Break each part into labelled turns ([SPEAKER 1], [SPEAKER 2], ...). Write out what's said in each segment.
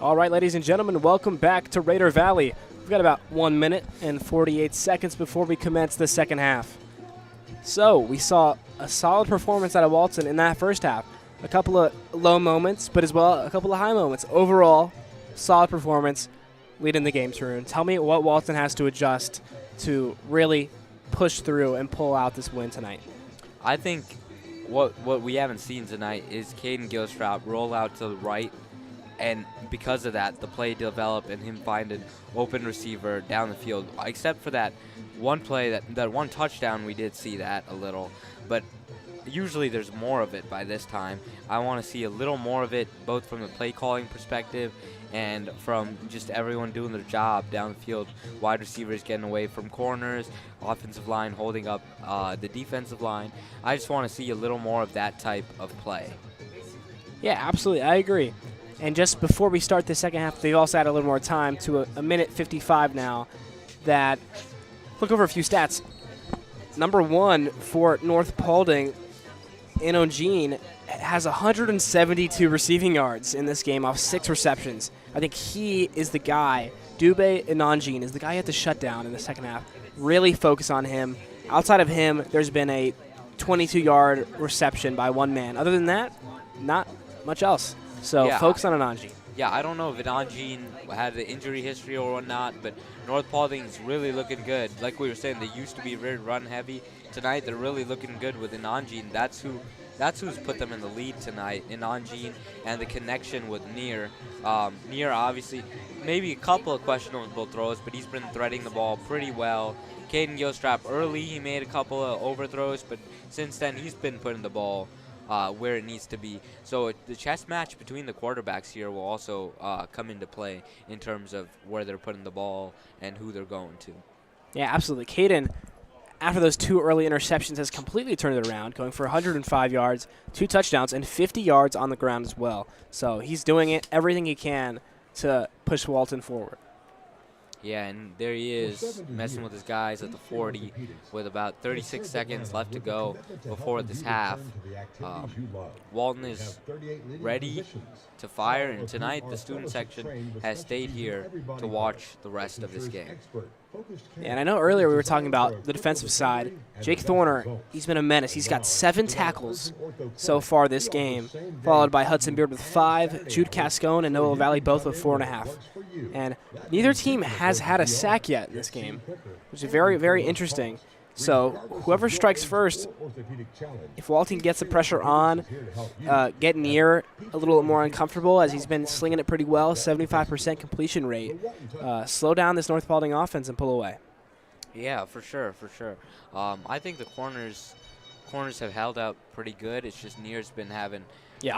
[SPEAKER 1] All right, ladies and gentlemen, welcome back to Raider Valley. We've got about 1 minute and 48 seconds before we commence the second half. So we saw a solid performance out of Walton in that first half. A couple of low moments, but as well a couple of high moments. Overall, solid performance leading the game, Tarun. Tell me what Walton has to adjust to really push through and pull out this win tonight.
[SPEAKER 2] I think what we haven't seen tonight is Caden Gilstrap roll out to the right, and because of that, the play developed and him find an open receiver down the field. Except for that one play, that one touchdown, we did see that a little. But usually there's more of it by this time. I want to see a little more of it, both from the play calling perspective and from just everyone doing their job down the field. Wide receivers getting away from corners, offensive line holding up the defensive line. I just want to see a little more of that type of play.
[SPEAKER 1] Yeah, absolutely. I agree. And just before we start the second half, they've also had a little more time to a minute 55 now. That, look over a few stats. Number one for North Paulding, Inogene, has 172 receiving yards in this game off 6 receptions. I think he is the guy. Dubé Inogene is the guy you have to shut down in the second half. Really focus on him. Outside of him, there's been a 22-yard reception by one man. Other than that, not much else. So
[SPEAKER 2] yeah,
[SPEAKER 1] focus on Inogene.
[SPEAKER 2] Yeah, I don't know if Inogene had the injury history or whatnot, but North Paulding is really looking good. Like we were saying, they used to be very run-heavy. Tonight, they're really looking good with Inogene. That's who's put them in the lead tonight, Inogene, and the connection with Near. Near, obviously, maybe a couple of questionable throws, but he's been threading the ball pretty well. Caden Gilstrap, early, he made a couple of overthrows, but since then, he's been putting the ball where it needs to be. So the chess match between the quarterbacks here will also come into play in terms of where they're putting the ball and who they're going to.
[SPEAKER 1] Yeah, absolutely. Caden, after those 2 early interceptions, has completely turned it around, going for 105 yards, 2 touchdowns, and 50 yards on the ground as well. So he's doing everything he can to push Walton forward.
[SPEAKER 2] Yeah, and there he is, messing with his guys at the 40 with about 36 seconds left to go before this half. Walton is ready to fire, and tonight the student section has stayed here to watch the rest of this game.
[SPEAKER 1] Yeah, and I know earlier we were talking about the defensive side. Jake Thorner, he's been a menace. He's got 7 tackles so far this game, followed by Hudson Beard with 5, Jude Cascone and Noah Valley both with 4.5. And neither team has had a sack yet in this game, which is very, very interesting. So whoever strikes first, if Walton gets the pressure on, get Near a little more uncomfortable as he's been slinging it pretty well, 75% completion rate, slow down this North Paulding offense and pull away.
[SPEAKER 2] Yeah, for sure, for sure. I think the corners have held out pretty good. It's just Near's been having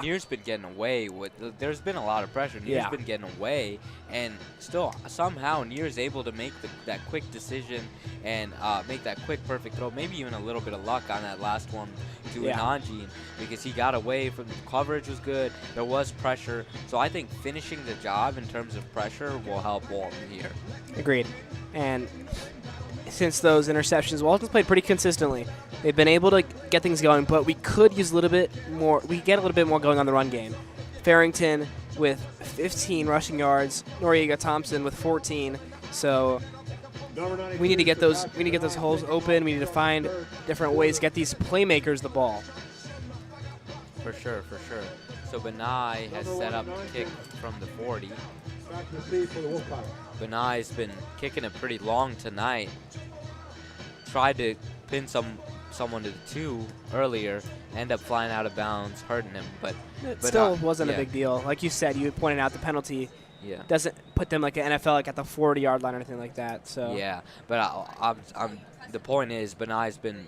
[SPEAKER 2] Near's been getting away with. There's been a lot of pressure. Near's been getting away, and still somehow Near's able to make that quick decision and make that quick perfect throw. Maybe even a little bit of luck on that last one to Inogene, because he got away from the coverage was good. There was pressure, so I think finishing the job in terms of pressure will help Walton here.
[SPEAKER 1] Agreed. And since those interceptions, Walton's played pretty consistently. They've been able to get things going, but we could use a little bit more. We get a little bit more going on the run game. Farrington with 15 rushing yards, Noriega Thompson with 14. So we need to get those. We need to get those holes open. We need to find different ways to get these playmakers the ball.
[SPEAKER 2] For sure, for sure. So Benai has set up a kick from the 40. Benai's been kicking it pretty long tonight. Tried to pin someone to the 2 earlier, end up flying out of bounds, hurting him. But
[SPEAKER 1] still wasn't a big deal. Like you said, you pointed out the penalty doesn't put them like an NFL like at the 40-yard line or anything like that. So
[SPEAKER 2] yeah, but the point is Benai's been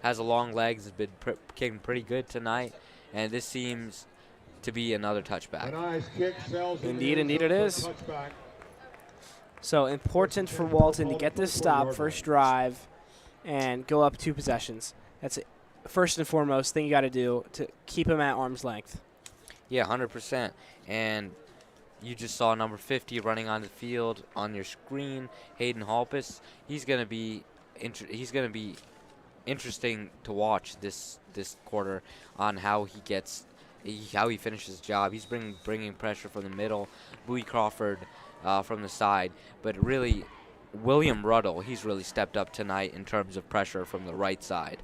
[SPEAKER 2] has a long legs, has been kicking pretty good tonight, and this seems to be another touchback.
[SPEAKER 1] Indeed it is. So important for Walton to get this stop, first drive, and go up 2 possessions. That's it. First and foremost thing you got to do to keep him at arm's length.
[SPEAKER 2] Yeah, 100%. And you just saw number 50 running on the field on your screen, Hayden Halpus. He's going to be interesting to watch this quarter on how he gets how he finishes his job. He's bringing pressure from the middle. Bowie Crawford from the side. But really, William Ruddle, he's really stepped up tonight in terms of pressure from the right side.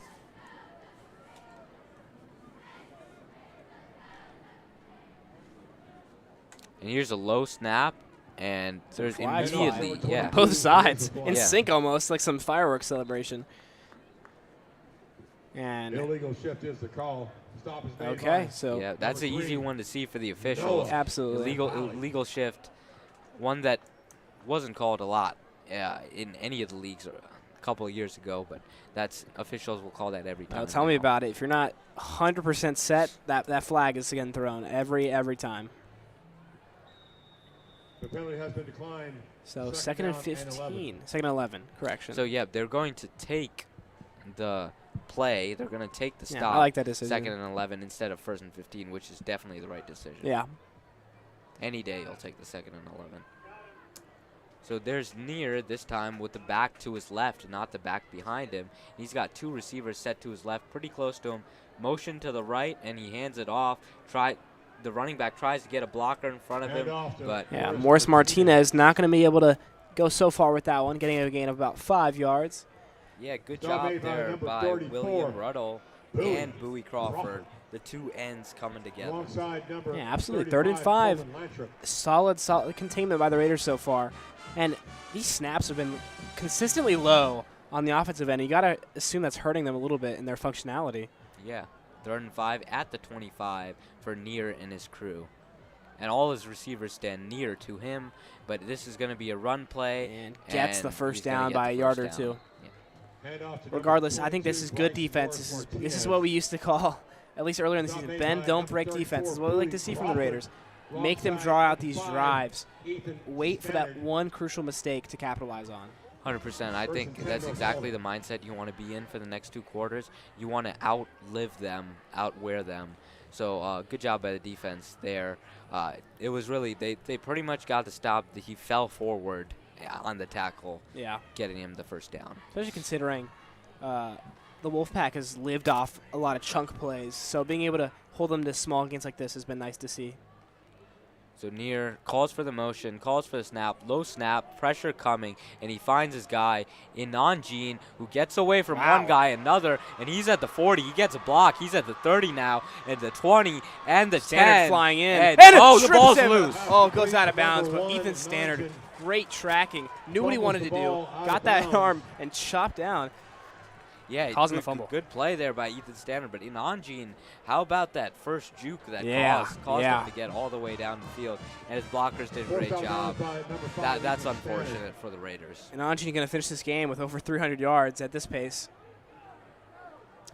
[SPEAKER 2] And here's a low snap, and there's immediately, yeah.
[SPEAKER 1] Both sides. In
[SPEAKER 2] Yeah.
[SPEAKER 1] sync almost, like some fireworks celebration. And
[SPEAKER 3] illegal shift is the call. Stop is made
[SPEAKER 1] okay,
[SPEAKER 3] by
[SPEAKER 1] so
[SPEAKER 2] Yeah, that's an easy one to see for the officials.
[SPEAKER 1] absolutely.
[SPEAKER 2] Illegal shift, one that wasn't called a lot in any of the leagues a couple of years ago, but that's officials will call that every time.
[SPEAKER 1] Now, tell me about it. If you're not 100% set, that flag is again thrown every time.
[SPEAKER 3] the penalty has been declined.
[SPEAKER 1] So second and 15, second and 11, correction.
[SPEAKER 2] So yeah, they're going to take the play. They're going to take the
[SPEAKER 1] Yeah,
[SPEAKER 2] stop.
[SPEAKER 1] I like that decision.
[SPEAKER 2] Second and 11 instead of first and 15, which is definitely the right decision.
[SPEAKER 1] Yeah.
[SPEAKER 2] Any day you'll take the second and 11. So there's Neer this time with the back to his left, not the back behind him. He's got two receivers set to his left, pretty close to him. Motion to the right, and he hands it off. The running back tries to get a blocker in front of him, but
[SPEAKER 1] Yeah, Morris Martinez not going to be able to go so far with that one, getting a gain of about 5 yards.
[SPEAKER 2] yeah, good
[SPEAKER 3] Stop
[SPEAKER 2] job
[SPEAKER 3] made by
[SPEAKER 2] there
[SPEAKER 3] number
[SPEAKER 2] by
[SPEAKER 3] 34,
[SPEAKER 2] William Ruddle
[SPEAKER 3] Bowie
[SPEAKER 2] and Bowie Crawford. The two ends coming together.
[SPEAKER 3] Alongside number
[SPEAKER 1] Yeah, absolutely.
[SPEAKER 3] 35,
[SPEAKER 1] Third and 5.
[SPEAKER 3] Colvin Lantrip.
[SPEAKER 1] Solid containment by the Raiders so far. And these snaps have been consistently low on the offensive end. You got to assume that's hurting them a little bit in their functionality.
[SPEAKER 2] Yeah, 3rd and 5 at the 25 for Neer and his crew. And all his receivers stand near to him, but this is going to be a run play.
[SPEAKER 1] And gets the
[SPEAKER 2] he's
[SPEAKER 1] first
[SPEAKER 2] gonna
[SPEAKER 1] down
[SPEAKER 2] get
[SPEAKER 1] by
[SPEAKER 2] the
[SPEAKER 1] a yard
[SPEAKER 2] first
[SPEAKER 1] or
[SPEAKER 2] down.
[SPEAKER 1] two.
[SPEAKER 2] Yeah.
[SPEAKER 3] Hand off to number
[SPEAKER 1] Regardless, I think this
[SPEAKER 3] 22,
[SPEAKER 1] is good
[SPEAKER 3] Bryce
[SPEAKER 1] defense.
[SPEAKER 3] Morris
[SPEAKER 1] This is
[SPEAKER 3] Martinez.
[SPEAKER 1] what we used to call, at least earlier in the
[SPEAKER 3] Stop
[SPEAKER 1] season,
[SPEAKER 3] made
[SPEAKER 1] bend,
[SPEAKER 3] by
[SPEAKER 1] don't
[SPEAKER 3] number
[SPEAKER 1] break
[SPEAKER 3] 34,
[SPEAKER 1] defense. This is what we like to see from the
[SPEAKER 3] Crawford.
[SPEAKER 1] Raiders. Make them
[SPEAKER 3] Alongside
[SPEAKER 1] draw out
[SPEAKER 3] number
[SPEAKER 1] these
[SPEAKER 3] 5,
[SPEAKER 1] drives.
[SPEAKER 3] Ethan
[SPEAKER 1] Wait for that
[SPEAKER 3] Stannard.
[SPEAKER 1] one crucial mistake to capitalize on.
[SPEAKER 2] 100%. I think that's exactly the mindset you want to be in for the next 2 quarters. You want to outlive them, outwear them. So good job by the defense there. It was really, they pretty much got the stop. He fell forward on the tackle,
[SPEAKER 1] Yeah.
[SPEAKER 2] getting him the first down.
[SPEAKER 1] Especially considering the Wolfpack has lived off a lot of chunk plays. So being able to hold them to small gains like this has been nice to see.
[SPEAKER 2] So Neer calls for the motion, calls for the snap, low snap, pressure coming, and he finds his guy in Nanjin, who gets away from one guy, another, and he's at the 40. He gets a block. He's at the 30 now, and the 20, and the
[SPEAKER 1] Standard
[SPEAKER 2] 10.
[SPEAKER 1] flying in.
[SPEAKER 2] And
[SPEAKER 1] a
[SPEAKER 2] the
[SPEAKER 1] trip
[SPEAKER 2] ball's
[SPEAKER 1] him.
[SPEAKER 2] loose.
[SPEAKER 1] Oh, it goes out of bounds, but
[SPEAKER 3] Number
[SPEAKER 1] Ethan
[SPEAKER 3] one,
[SPEAKER 1] Stannard,
[SPEAKER 3] Nanjin.
[SPEAKER 1] great tracking. Knew what he wanted to do.
[SPEAKER 3] Fumbles the ball out
[SPEAKER 1] Got
[SPEAKER 3] of
[SPEAKER 1] that
[SPEAKER 3] bounds.
[SPEAKER 1] arm and chopped down.
[SPEAKER 2] Yeah,
[SPEAKER 1] Causing
[SPEAKER 2] good,
[SPEAKER 1] the fumble.
[SPEAKER 2] Good play there by Ethan Stannard. But in Nanjin, how about that first juke that caused
[SPEAKER 1] yeah.
[SPEAKER 2] him to get all the way down the field? And his blockers did a
[SPEAKER 3] Fourth
[SPEAKER 2] great
[SPEAKER 3] down
[SPEAKER 2] job.
[SPEAKER 3] by number 5,
[SPEAKER 2] That's
[SPEAKER 3] Ethan Stannard.
[SPEAKER 2] unfortunate for the Raiders.
[SPEAKER 1] And Anjani going to finish this game with over 300 yards at this pace.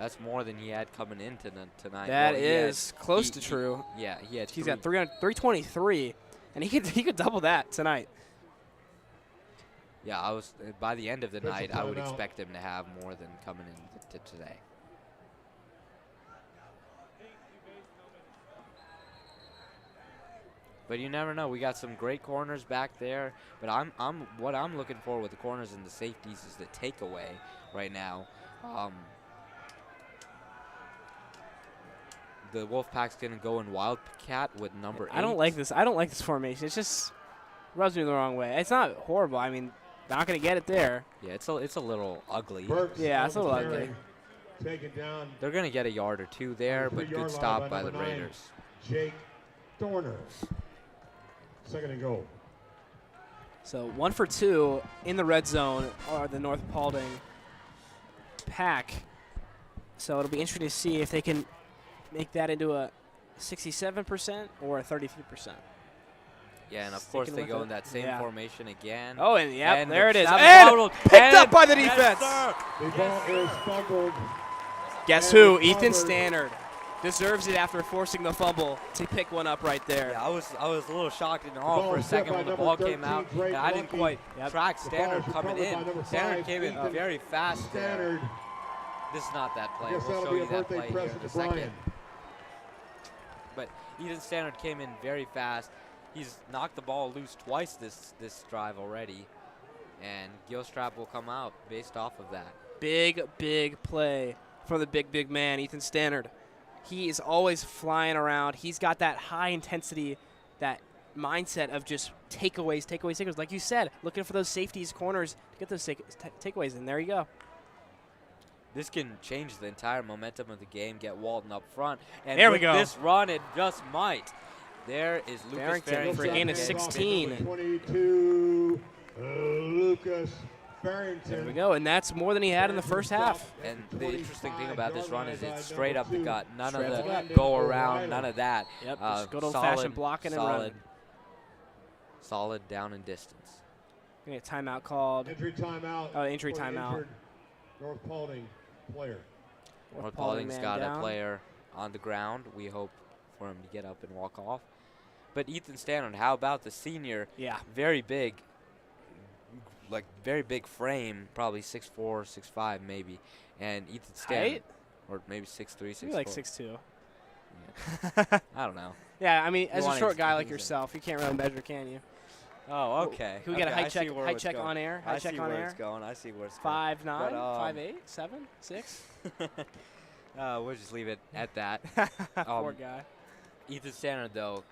[SPEAKER 2] That's more than he had coming in tonight.
[SPEAKER 1] That
[SPEAKER 2] Well,
[SPEAKER 1] is close to true.
[SPEAKER 2] Yeah, he had
[SPEAKER 1] He's
[SPEAKER 2] three.
[SPEAKER 1] got 323, and he could double that tonight.
[SPEAKER 2] Yeah, I was by the end of the night, I would
[SPEAKER 3] timeout.
[SPEAKER 2] expect him to have more than coming in today. But you never know. We got some great corners back there. But what I'm looking for with the corners and the safeties is the takeaway right now. The Wolfpack's gonna go in Wildcat with number 8.
[SPEAKER 1] I don't like this. I don't like this formation. It's just rubs me the wrong way. It's not horrible. I mean, they're not going to get it there.
[SPEAKER 2] Yeah, it's a little ugly.
[SPEAKER 3] Burks
[SPEAKER 1] Yeah, it's a little
[SPEAKER 3] Stannard
[SPEAKER 1] ugly.
[SPEAKER 3] Taken down.
[SPEAKER 2] They're gonna get a yard or two there,
[SPEAKER 3] On the
[SPEAKER 2] but
[SPEAKER 3] 3-yard
[SPEAKER 2] good
[SPEAKER 3] line
[SPEAKER 2] stop
[SPEAKER 3] by
[SPEAKER 2] by the
[SPEAKER 3] number 9.
[SPEAKER 2] Raiders.
[SPEAKER 3] Jake Dorner. Second and goal.
[SPEAKER 1] So 1 for 2 in the red zone are the North Paulding Pack. So it'll be interesting to see if they can make that into a 67% or a 33%.
[SPEAKER 2] Yeah, and of
[SPEAKER 1] Sticking
[SPEAKER 2] course they
[SPEAKER 1] with
[SPEAKER 2] go
[SPEAKER 1] it.
[SPEAKER 2] in that same
[SPEAKER 1] Yeah.
[SPEAKER 2] formation again.
[SPEAKER 1] Oh, and yep,
[SPEAKER 2] And
[SPEAKER 1] there it
[SPEAKER 2] the
[SPEAKER 1] is.
[SPEAKER 2] snap
[SPEAKER 1] And
[SPEAKER 2] fouled,
[SPEAKER 1] picked
[SPEAKER 2] and
[SPEAKER 1] up by the
[SPEAKER 2] yes,
[SPEAKER 1] defense.
[SPEAKER 2] sir.
[SPEAKER 3] The ball is fumbled.
[SPEAKER 1] Guess
[SPEAKER 3] And
[SPEAKER 1] who?
[SPEAKER 3] recovered.
[SPEAKER 1] Ethan Stannard deserves it after forcing the fumble to pick one up right there.
[SPEAKER 2] Yeah, I was a little shocked and
[SPEAKER 3] ball
[SPEAKER 2] awe for a
[SPEAKER 3] was hit
[SPEAKER 2] second
[SPEAKER 3] by
[SPEAKER 2] when the
[SPEAKER 3] number
[SPEAKER 2] ball came
[SPEAKER 3] 13,
[SPEAKER 2] out,
[SPEAKER 3] Drake
[SPEAKER 2] and I didn't
[SPEAKER 3] Lucky.
[SPEAKER 2] quite
[SPEAKER 1] Yep.
[SPEAKER 2] track
[SPEAKER 3] The ball
[SPEAKER 2] Stannard
[SPEAKER 3] was
[SPEAKER 2] coming
[SPEAKER 3] recovered by
[SPEAKER 2] in.
[SPEAKER 3] number
[SPEAKER 2] Stannard
[SPEAKER 3] 5,
[SPEAKER 2] came in
[SPEAKER 3] Ethan
[SPEAKER 2] very fast there.
[SPEAKER 3] Stannard.
[SPEAKER 2] This is not that play.
[SPEAKER 3] Guess
[SPEAKER 2] We'll
[SPEAKER 3] that'll
[SPEAKER 2] show
[SPEAKER 3] be
[SPEAKER 2] you
[SPEAKER 3] a
[SPEAKER 2] that
[SPEAKER 3] birthday
[SPEAKER 2] play here in
[SPEAKER 3] present
[SPEAKER 2] a
[SPEAKER 3] to Brian.
[SPEAKER 2] second. But Ethan Stannard came in very fast. He's knocked the ball loose twice this drive already, and Gilstrap will come out based off of that.
[SPEAKER 1] Big play from the big man, Ethan Stannard. He is always flying around. He's got that high intensity, that mindset of just takeaways. Like you said, looking for those safeties, corners to get those takeaways, and there you go.
[SPEAKER 2] This can change the entire momentum of the game, get Walton up front. And
[SPEAKER 1] there we
[SPEAKER 2] with
[SPEAKER 1] go.
[SPEAKER 2] this run, it just might. There is Lucas Farrington
[SPEAKER 1] for a gain of 16.
[SPEAKER 3] 22, Lucas Farrington.
[SPEAKER 1] There we go, and that's more than he had in the first half.
[SPEAKER 2] And the interesting thing about this run is it's straight up the gut. None
[SPEAKER 1] Straight
[SPEAKER 2] of
[SPEAKER 1] up the
[SPEAKER 2] the
[SPEAKER 1] gut.
[SPEAKER 2] go around, none of that.
[SPEAKER 1] Yep, just good old-fashioned blocking and running.
[SPEAKER 2] Solid down and distance.
[SPEAKER 1] Gonna get a timeout called.
[SPEAKER 3] Injury timeout.
[SPEAKER 1] Oh, injury
[SPEAKER 3] for an
[SPEAKER 1] timeout.
[SPEAKER 3] injured North Paulding player.
[SPEAKER 2] North
[SPEAKER 1] Paulding
[SPEAKER 2] Paulding's
[SPEAKER 1] man
[SPEAKER 2] got
[SPEAKER 1] down.
[SPEAKER 2] a player on the ground. We hope for him to get up and walk off. But Ethan Stannard, how about the senior?
[SPEAKER 1] Yeah.
[SPEAKER 2] Very big, like very big frame, probably 6'4", 6'5", maybe. And Ethan Stannard,
[SPEAKER 1] Height?
[SPEAKER 2] or maybe 6'3", 6'4".
[SPEAKER 1] Maybe like 6'2".
[SPEAKER 2] I don't know.
[SPEAKER 1] Yeah, I mean, as a
[SPEAKER 2] wanna
[SPEAKER 1] short guy like
[SPEAKER 2] confuse him.
[SPEAKER 1] yourself, you can't really measure, can you?
[SPEAKER 2] Oh, okay.
[SPEAKER 1] Can we get a height
[SPEAKER 2] I see
[SPEAKER 1] check?
[SPEAKER 2] where
[SPEAKER 1] Height
[SPEAKER 2] it's
[SPEAKER 1] check
[SPEAKER 2] going.
[SPEAKER 1] on air.
[SPEAKER 2] I
[SPEAKER 1] Height check
[SPEAKER 2] see
[SPEAKER 1] on
[SPEAKER 2] where
[SPEAKER 1] air.
[SPEAKER 2] it's going. I see where it's going.
[SPEAKER 1] 5'9",
[SPEAKER 2] But,
[SPEAKER 1] 5'8", 7, 6.
[SPEAKER 2] We'll just leave it at that.
[SPEAKER 1] Poor guy.
[SPEAKER 2] Ethan Stannard, though,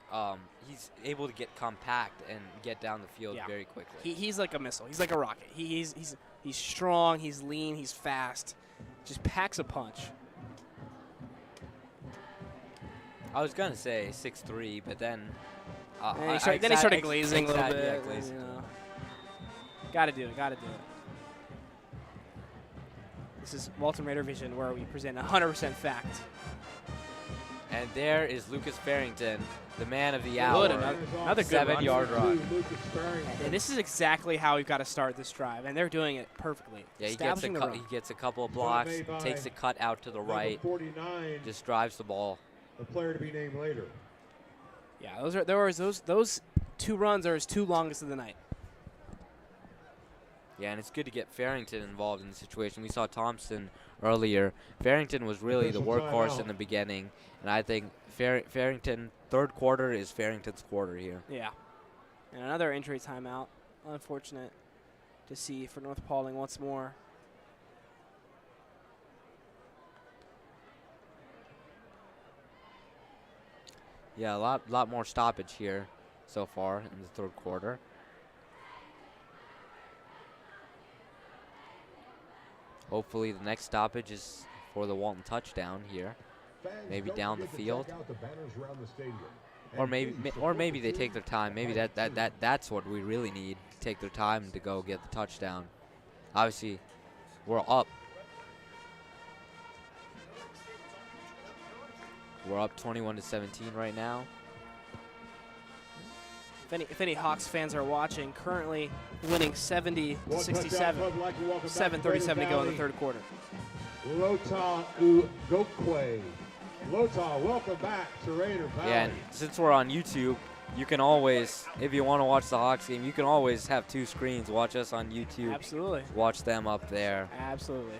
[SPEAKER 2] he's able to get compact and get down the field
[SPEAKER 1] Yeah.
[SPEAKER 2] very quickly.
[SPEAKER 1] He's like a missile. He's like a rocket. He's strong. He's lean. He's fast. Just packs a punch.
[SPEAKER 2] I was gonna say 6'3", but then
[SPEAKER 1] And he started glazing a little bit.
[SPEAKER 2] Yeah, glazing.
[SPEAKER 1] You know. Gotta do it. This is Walton Raider Vision, where we present 100% fact.
[SPEAKER 2] And there is Lucas Farrington, the man of the hour.
[SPEAKER 1] Good, another good
[SPEAKER 2] 7-yard run.
[SPEAKER 3] Lucas Farrington.
[SPEAKER 1] And this is exactly how we've got to start this drive, and they're doing it perfectly.
[SPEAKER 2] Yeah, he
[SPEAKER 1] Establishing the run.
[SPEAKER 2] he gets a couple of blocks,
[SPEAKER 3] made by
[SPEAKER 2] takes a cut out to the
[SPEAKER 3] Number
[SPEAKER 2] right,
[SPEAKER 3] 49,
[SPEAKER 2] just drives the ball.
[SPEAKER 3] the player to be named later.
[SPEAKER 1] Yeah, those two runs are his two longest of the night.
[SPEAKER 2] Yeah, and it's good to get Farrington involved in the situation. We saw Thompson earlier. Farrington was really the
[SPEAKER 3] Official
[SPEAKER 2] workhorse
[SPEAKER 3] timeout.
[SPEAKER 2] in the beginning, and I think Farrington, third quarter is Farrington's quarter here.
[SPEAKER 1] Yeah. And another injury timeout. Unfortunate to see for North Paulding once more.
[SPEAKER 2] Yeah, a lot more stoppage here so far in the third quarter. Hopefully the next stoppage is for the Walton touchdown here.
[SPEAKER 3] Fans,
[SPEAKER 2] Maybe
[SPEAKER 3] don't
[SPEAKER 2] down the
[SPEAKER 3] forget to
[SPEAKER 2] field.
[SPEAKER 3] check out the banners around the stadium.
[SPEAKER 2] Or
[SPEAKER 3] And
[SPEAKER 2] maybe
[SPEAKER 3] please
[SPEAKER 2] or
[SPEAKER 3] support
[SPEAKER 2] maybe
[SPEAKER 3] the
[SPEAKER 2] they take
[SPEAKER 3] team.
[SPEAKER 2] their time. Maybe that's what we really need. Take their time to go get the touchdown. Obviously, we're up. We're up 21-17 right now.
[SPEAKER 1] If any Hawks fans are watching, currently winning 70-67.
[SPEAKER 3] One touchdown club would like to welcome back
[SPEAKER 1] 7:37 to go in the
[SPEAKER 3] Valley,
[SPEAKER 1] third quarter.
[SPEAKER 3] Lota Ugokwe. Lota, welcome back to Raider Valley.
[SPEAKER 2] Yeah, and since we're on YouTube, you can always, if you want to watch the Hawks game, you can always have two screens. Watch us on YouTube.
[SPEAKER 1] Absolutely.
[SPEAKER 2] Watch them up there.
[SPEAKER 1] Absolutely.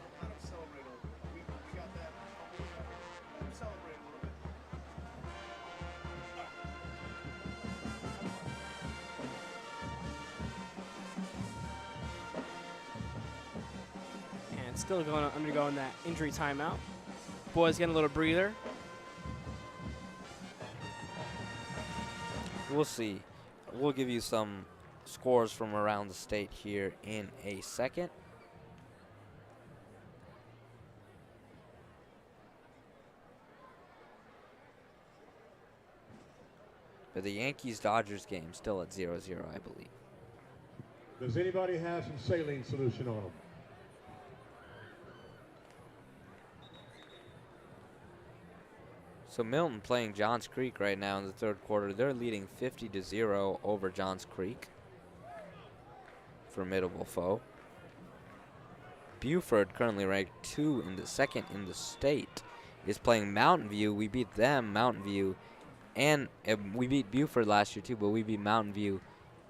[SPEAKER 1] And still undergoing that injury timeout. Boys getting a little breather.
[SPEAKER 2] We'll see. We'll give you some scores from around the state here in a second. But the Yankees-Dodgers game still at 0-0, I believe.
[SPEAKER 3] Does anybody have some saline solution on them?
[SPEAKER 2] So Milton playing Johns Creek right now in the third quarter. They're leading 50-0 over Johns Creek. Formidable foe. Buford, currently ranked second in the state, is playing Mountain View. We beat them, Mountain View, and we beat Buford last year too, but we beat Mountain View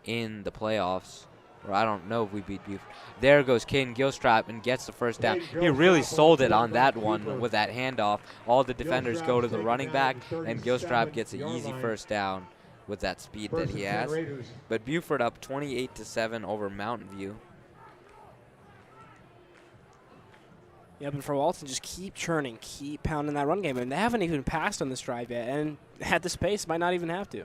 [SPEAKER 2] in the playoffs. Or I don't know if we beat Buford. There goes Caden Gilstrap and gets the first down. He really sold it on that one with that handoff. All the defenders go to the running back, and Gilstrap gets an easy first down with that speed that he has. But Buford up 28-7 over Mountain View.
[SPEAKER 1] Yep, and for Walton, just keep churning, keep pounding that run game. And they haven't even passed on this drive yet, and at this pace, might not even have to.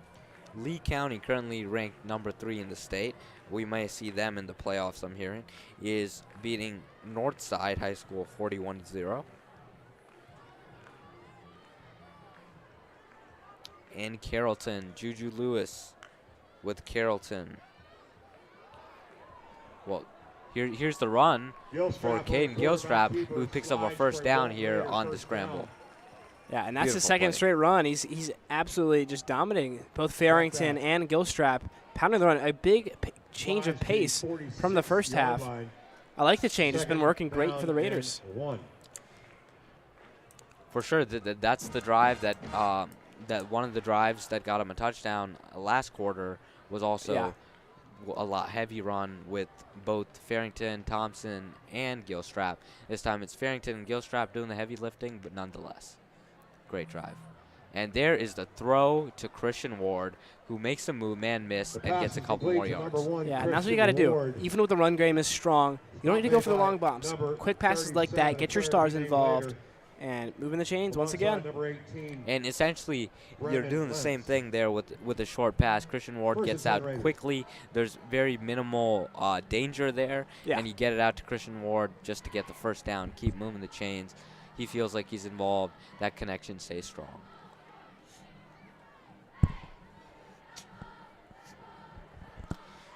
[SPEAKER 2] Lee County, currently ranked number 3 in the state, we may see them in the playoffs, I'm hearing, is beating Northside High School 41-0. And Carrollton, Juju Lewis with Carrollton. Well, here's the run for Caden Gilstrap, who picks up a first down here on the scramble.
[SPEAKER 1] Yeah, and that's the
[SPEAKER 2] Beautiful
[SPEAKER 1] second
[SPEAKER 2] play.
[SPEAKER 1] straight run. He's absolutely just dominating both Farrington and Gilstrap, pounding the run. A big change of pace from the first half. I like the change. It's been working great for the Raiders.
[SPEAKER 2] For sure, that's the drive that that one of the drives that got him a touchdown last quarter was also a lot heavy run with both Farrington, Thompson, and Gilstrap. This time it's Farrington and Gilstrap doing the heavy lifting, but nonetheless, great drive. And there is the throw to Christian Ward, who makes a move, man miss, and gets a couple more yards.
[SPEAKER 1] Yeah, and that's what you got to do. Even with the run game is strong, you don't need to go for the long bombs. Quick passes like that, get your stars involved, and moving the chains once again.
[SPEAKER 2] And essentially, you're doing the same thing there with a short pass. Christian Ward gets out quickly. There's very minimal danger there, and you get it out to Christian Ward just to get the first down, keep moving the chains. He feels like he's involved. That connection stays strong.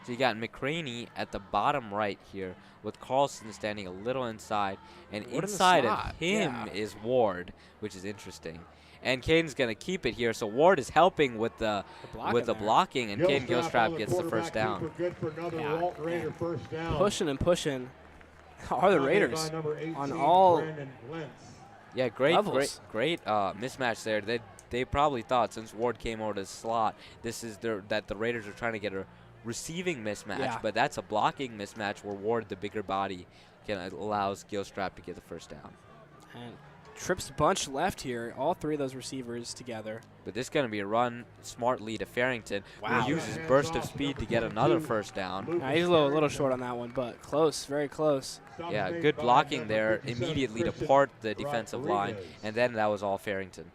[SPEAKER 2] So you got McCraney at the bottom right here with Carlson standing a little inside. And inside of him is Ward, which is interesting. And Caden's going to keep it here. So Ward is helping with the blocking, and Caden Gilstrap gets the first down.
[SPEAKER 1] Pushing and pushing are the Raiders on all
[SPEAKER 2] great
[SPEAKER 1] levels.
[SPEAKER 2] great mismatch there. They probably thought, since Ward came over to the slot, this is that the Raiders are trying to get a receiving mismatch, but that's a blocking mismatch where Ward, the bigger body, allows Gilstrap to get the first down.
[SPEAKER 1] And trips bunch left here, all three of those receivers together.
[SPEAKER 2] But this is going to be a run smart lead to Farrington, who uses burst of speed to get another first down.
[SPEAKER 1] He's a little short on that one, but close, very close.
[SPEAKER 2] Yeah, good blocking there immediately to part the defensive line, and then that was all Farrington.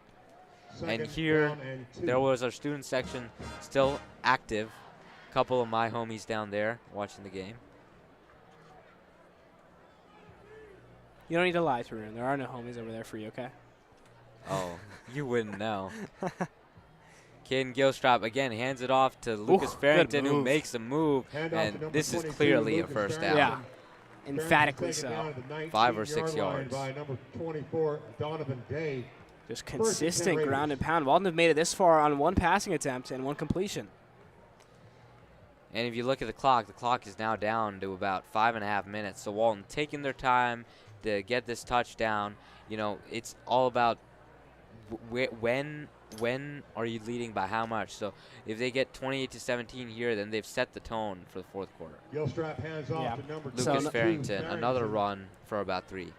[SPEAKER 2] And here, there was our student section still active. Couple of my homies down there watching the game.
[SPEAKER 1] You don't need to lie, Tarun. There are no homies over there for you, okay?
[SPEAKER 2] Oh, you wouldn't know. Caden Gilstrap again hands it off to Lucas Farrington, who makes a move, and this is clearly a first down.
[SPEAKER 1] Yeah, emphatically so.
[SPEAKER 2] 5 or 6 yards.
[SPEAKER 1] Just consistent ground and pound. Walton have made it this far on one passing attempt and one completion.
[SPEAKER 2] And if you look at the clock is now down to about 5.5 minutes. So Walton taking their time to get this touchdown. You know, it's all about when are you leading by how much. So if they get 28-17 here, then they've set the tone for the fourth quarter. Lucas Farrington, another run for about 3.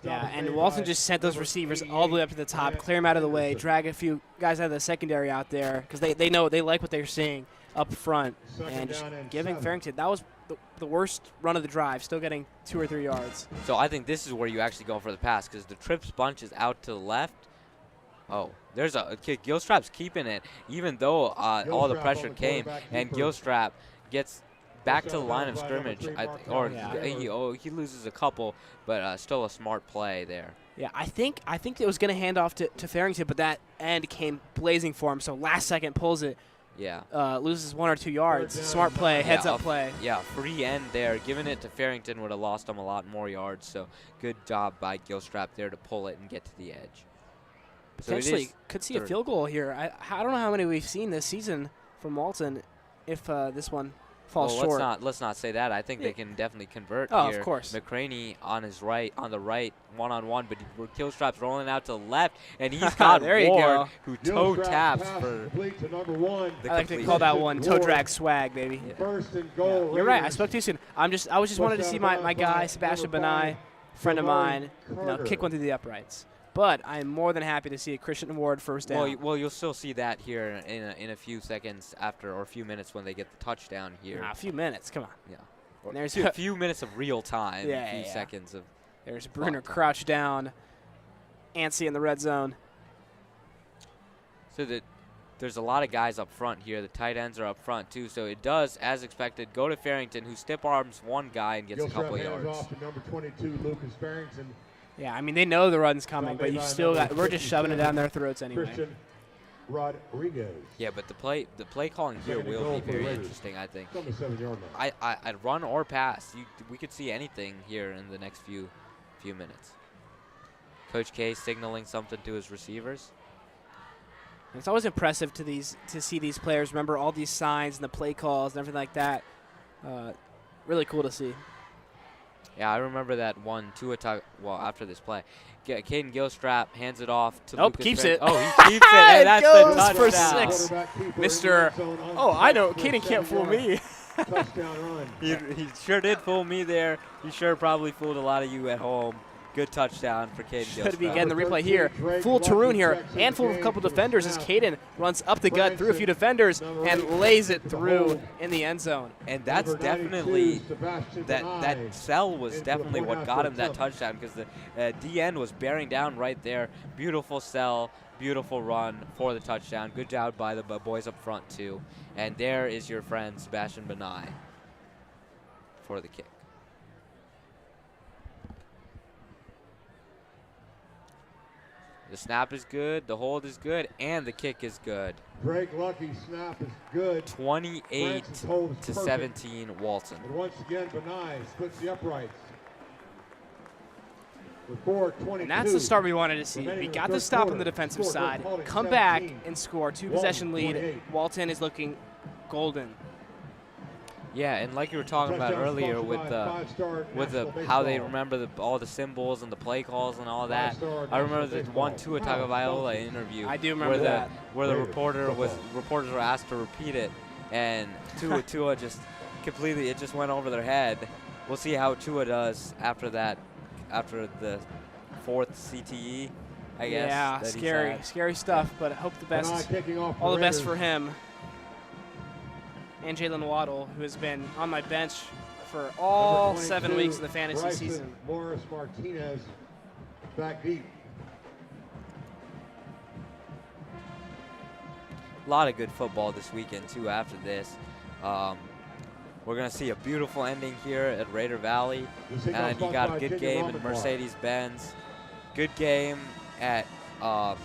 [SPEAKER 1] Yeah, and Walton just sent those receivers all the way up to the top, clear them out of the way, drag a few guys out of the secondary out there because they know they like what they're seeing up front, and just giving Farrington, that was the worst run of the drive, still getting 2 or 3 yards.
[SPEAKER 2] So I think this is where you actually go for the pass, because the trips bunch is out to the left. Oh, there's a kick. Gilstrap's keeping it, even though all the pressure came, and Gilstrap gets back to the line of scrimmage, he loses a couple, but still a smart play there.
[SPEAKER 1] Yeah, I think it was going to hand off to Farrington, but that end came blazing for him, so last second pulls it.
[SPEAKER 2] Yeah.
[SPEAKER 1] Loses 1 or 2 yards. Smart play, heads-up play.
[SPEAKER 2] Yeah, free end there. Giving it to Farrington would have lost him a lot more yards, so good job by Gilstrap there to pull it and get to the edge.
[SPEAKER 1] Potentially could see a field goal here. I don't know how many we've seen this season from Walton if this one falls short.
[SPEAKER 2] Let's not say that. I think they can definitely convert
[SPEAKER 1] here.
[SPEAKER 2] Of
[SPEAKER 1] course.
[SPEAKER 2] McCraney on the right, one-on-one, but Gilstrap's rolling out to the left, and he's got Ward, who toe taps for
[SPEAKER 1] I like to call that one toe drag swag, baby. Yeah. You're right. I spoke too soon. I was just wanted to see my guy, Sebastian Benai, friend of mine, kick one through the uprights. But I'm more than happy to see a Christian Ward first down.
[SPEAKER 2] Well, you'll still see that here in a few seconds after, or a few minutes when they get the touchdown here.
[SPEAKER 1] A few minutes, come on.
[SPEAKER 2] Yeah. There's a few minutes of real time, a few seconds of
[SPEAKER 1] There's Bruner crouched down. Antsy in the red zone.
[SPEAKER 2] So there's a lot of guys up front here. The tight ends are up front too. So it does, as expected, go to Farrington, who stiff arms one guy and gets a couple yards.
[SPEAKER 3] Off to number 22, Lucas Farrington.
[SPEAKER 1] Yeah, I mean, they know the run's coming, but you still got, we're just shoving it down their throats anyway.
[SPEAKER 3] Christian Rodriguez.
[SPEAKER 2] Yeah, but the play calling here will be very interesting, I think.
[SPEAKER 3] From the 7-yard line.
[SPEAKER 2] I'd run or pass. We could see anything here in the next few minutes. Coach K signaling something to his receivers.
[SPEAKER 1] It's always impressive to see these players remember all these signs and the play calls and everything like that. Really cool to see.
[SPEAKER 2] Yeah, I remember that one after this play. Caden Gilstrap hands it off to Lucas
[SPEAKER 1] keeps
[SPEAKER 2] Farrington.
[SPEAKER 1] it.
[SPEAKER 2] Oh, he keeps it. And that's
[SPEAKER 1] goes
[SPEAKER 2] a
[SPEAKER 1] for
[SPEAKER 2] touchdown.
[SPEAKER 1] 6. Mr. Oh, I know. Caden can't fool me.
[SPEAKER 3] Touchdown run.
[SPEAKER 2] He sure did fool me there. He sure probably fooled a lot of you at home. Good touchdown for Caden Gilstrap.
[SPEAKER 1] Should be getting the replay here. Full Tarun here, and full of a couple defenders as Caden runs up the gut through a few defenders and lays it through in the end zone.
[SPEAKER 2] And that's definitely, that cell was definitely what got him that touchdown, because the D end was bearing down right there. Beautiful cell, beautiful run for the touchdown. Good job by the boys up front too. And there is your friend Sebastian Benai for the kick. The snap is good, the hold is good, and the kick is good.
[SPEAKER 3] Drake Lucky snap is good.
[SPEAKER 2] 28-17 Walton.
[SPEAKER 3] And once again, Benai splits the uprights. With 4:22.
[SPEAKER 1] And that's the start we wanted to see. We got the stop on the defensive side, come back and score. 2-possession lead. Walton is looking golden.
[SPEAKER 2] Yeah, and like you were talking about earlier with how they remember all the symbols and the play calls and all that. I remember the one Tua Tagovailoa interview.
[SPEAKER 1] I do remember that.
[SPEAKER 2] Where the reporters were asked to repeat it, and Tua just completely, it just went over their head. We'll see how Tua does after that, after the 4th CTE, I guess.
[SPEAKER 1] Yeah, scary stuff, but I hope the best. All the best for him. And Jalen Waddle, who has been on my bench for all 7 weeks of the fantasy season.
[SPEAKER 3] Morris Martinez back deep.
[SPEAKER 2] A lot of good football this weekend too after this. We're going to see a beautiful ending here at Raider Valley. And you got a good game in Mercedes-Benz. Good game at the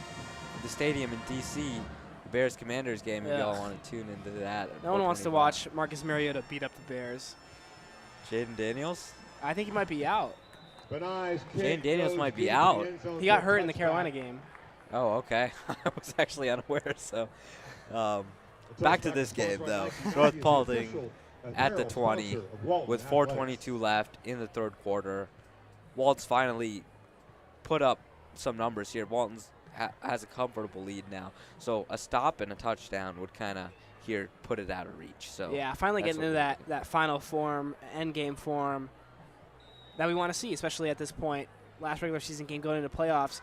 [SPEAKER 2] stadium in D.C. Bears-Commanders game, if y'all want to tune into that.
[SPEAKER 1] No one wants to watch Marcus Mariota beat up the Bears.
[SPEAKER 2] Jaden Daniels?
[SPEAKER 1] I think he might be out.
[SPEAKER 2] Jaden Daniels might be out.
[SPEAKER 1] He got hurt in the Carolina game.
[SPEAKER 2] Oh, okay. I was actually unaware. So, back to this game, though. North Paulding at the 20 with 4:22 left in the third quarter. Walt's finally put up some numbers here. Walton's has a comfortable lead now. So a stop and a touchdown would kind of here put it out of reach. So
[SPEAKER 1] yeah, finally getting into that final form, end game form that we want to see, especially at this point. Last regular season game going into playoffs.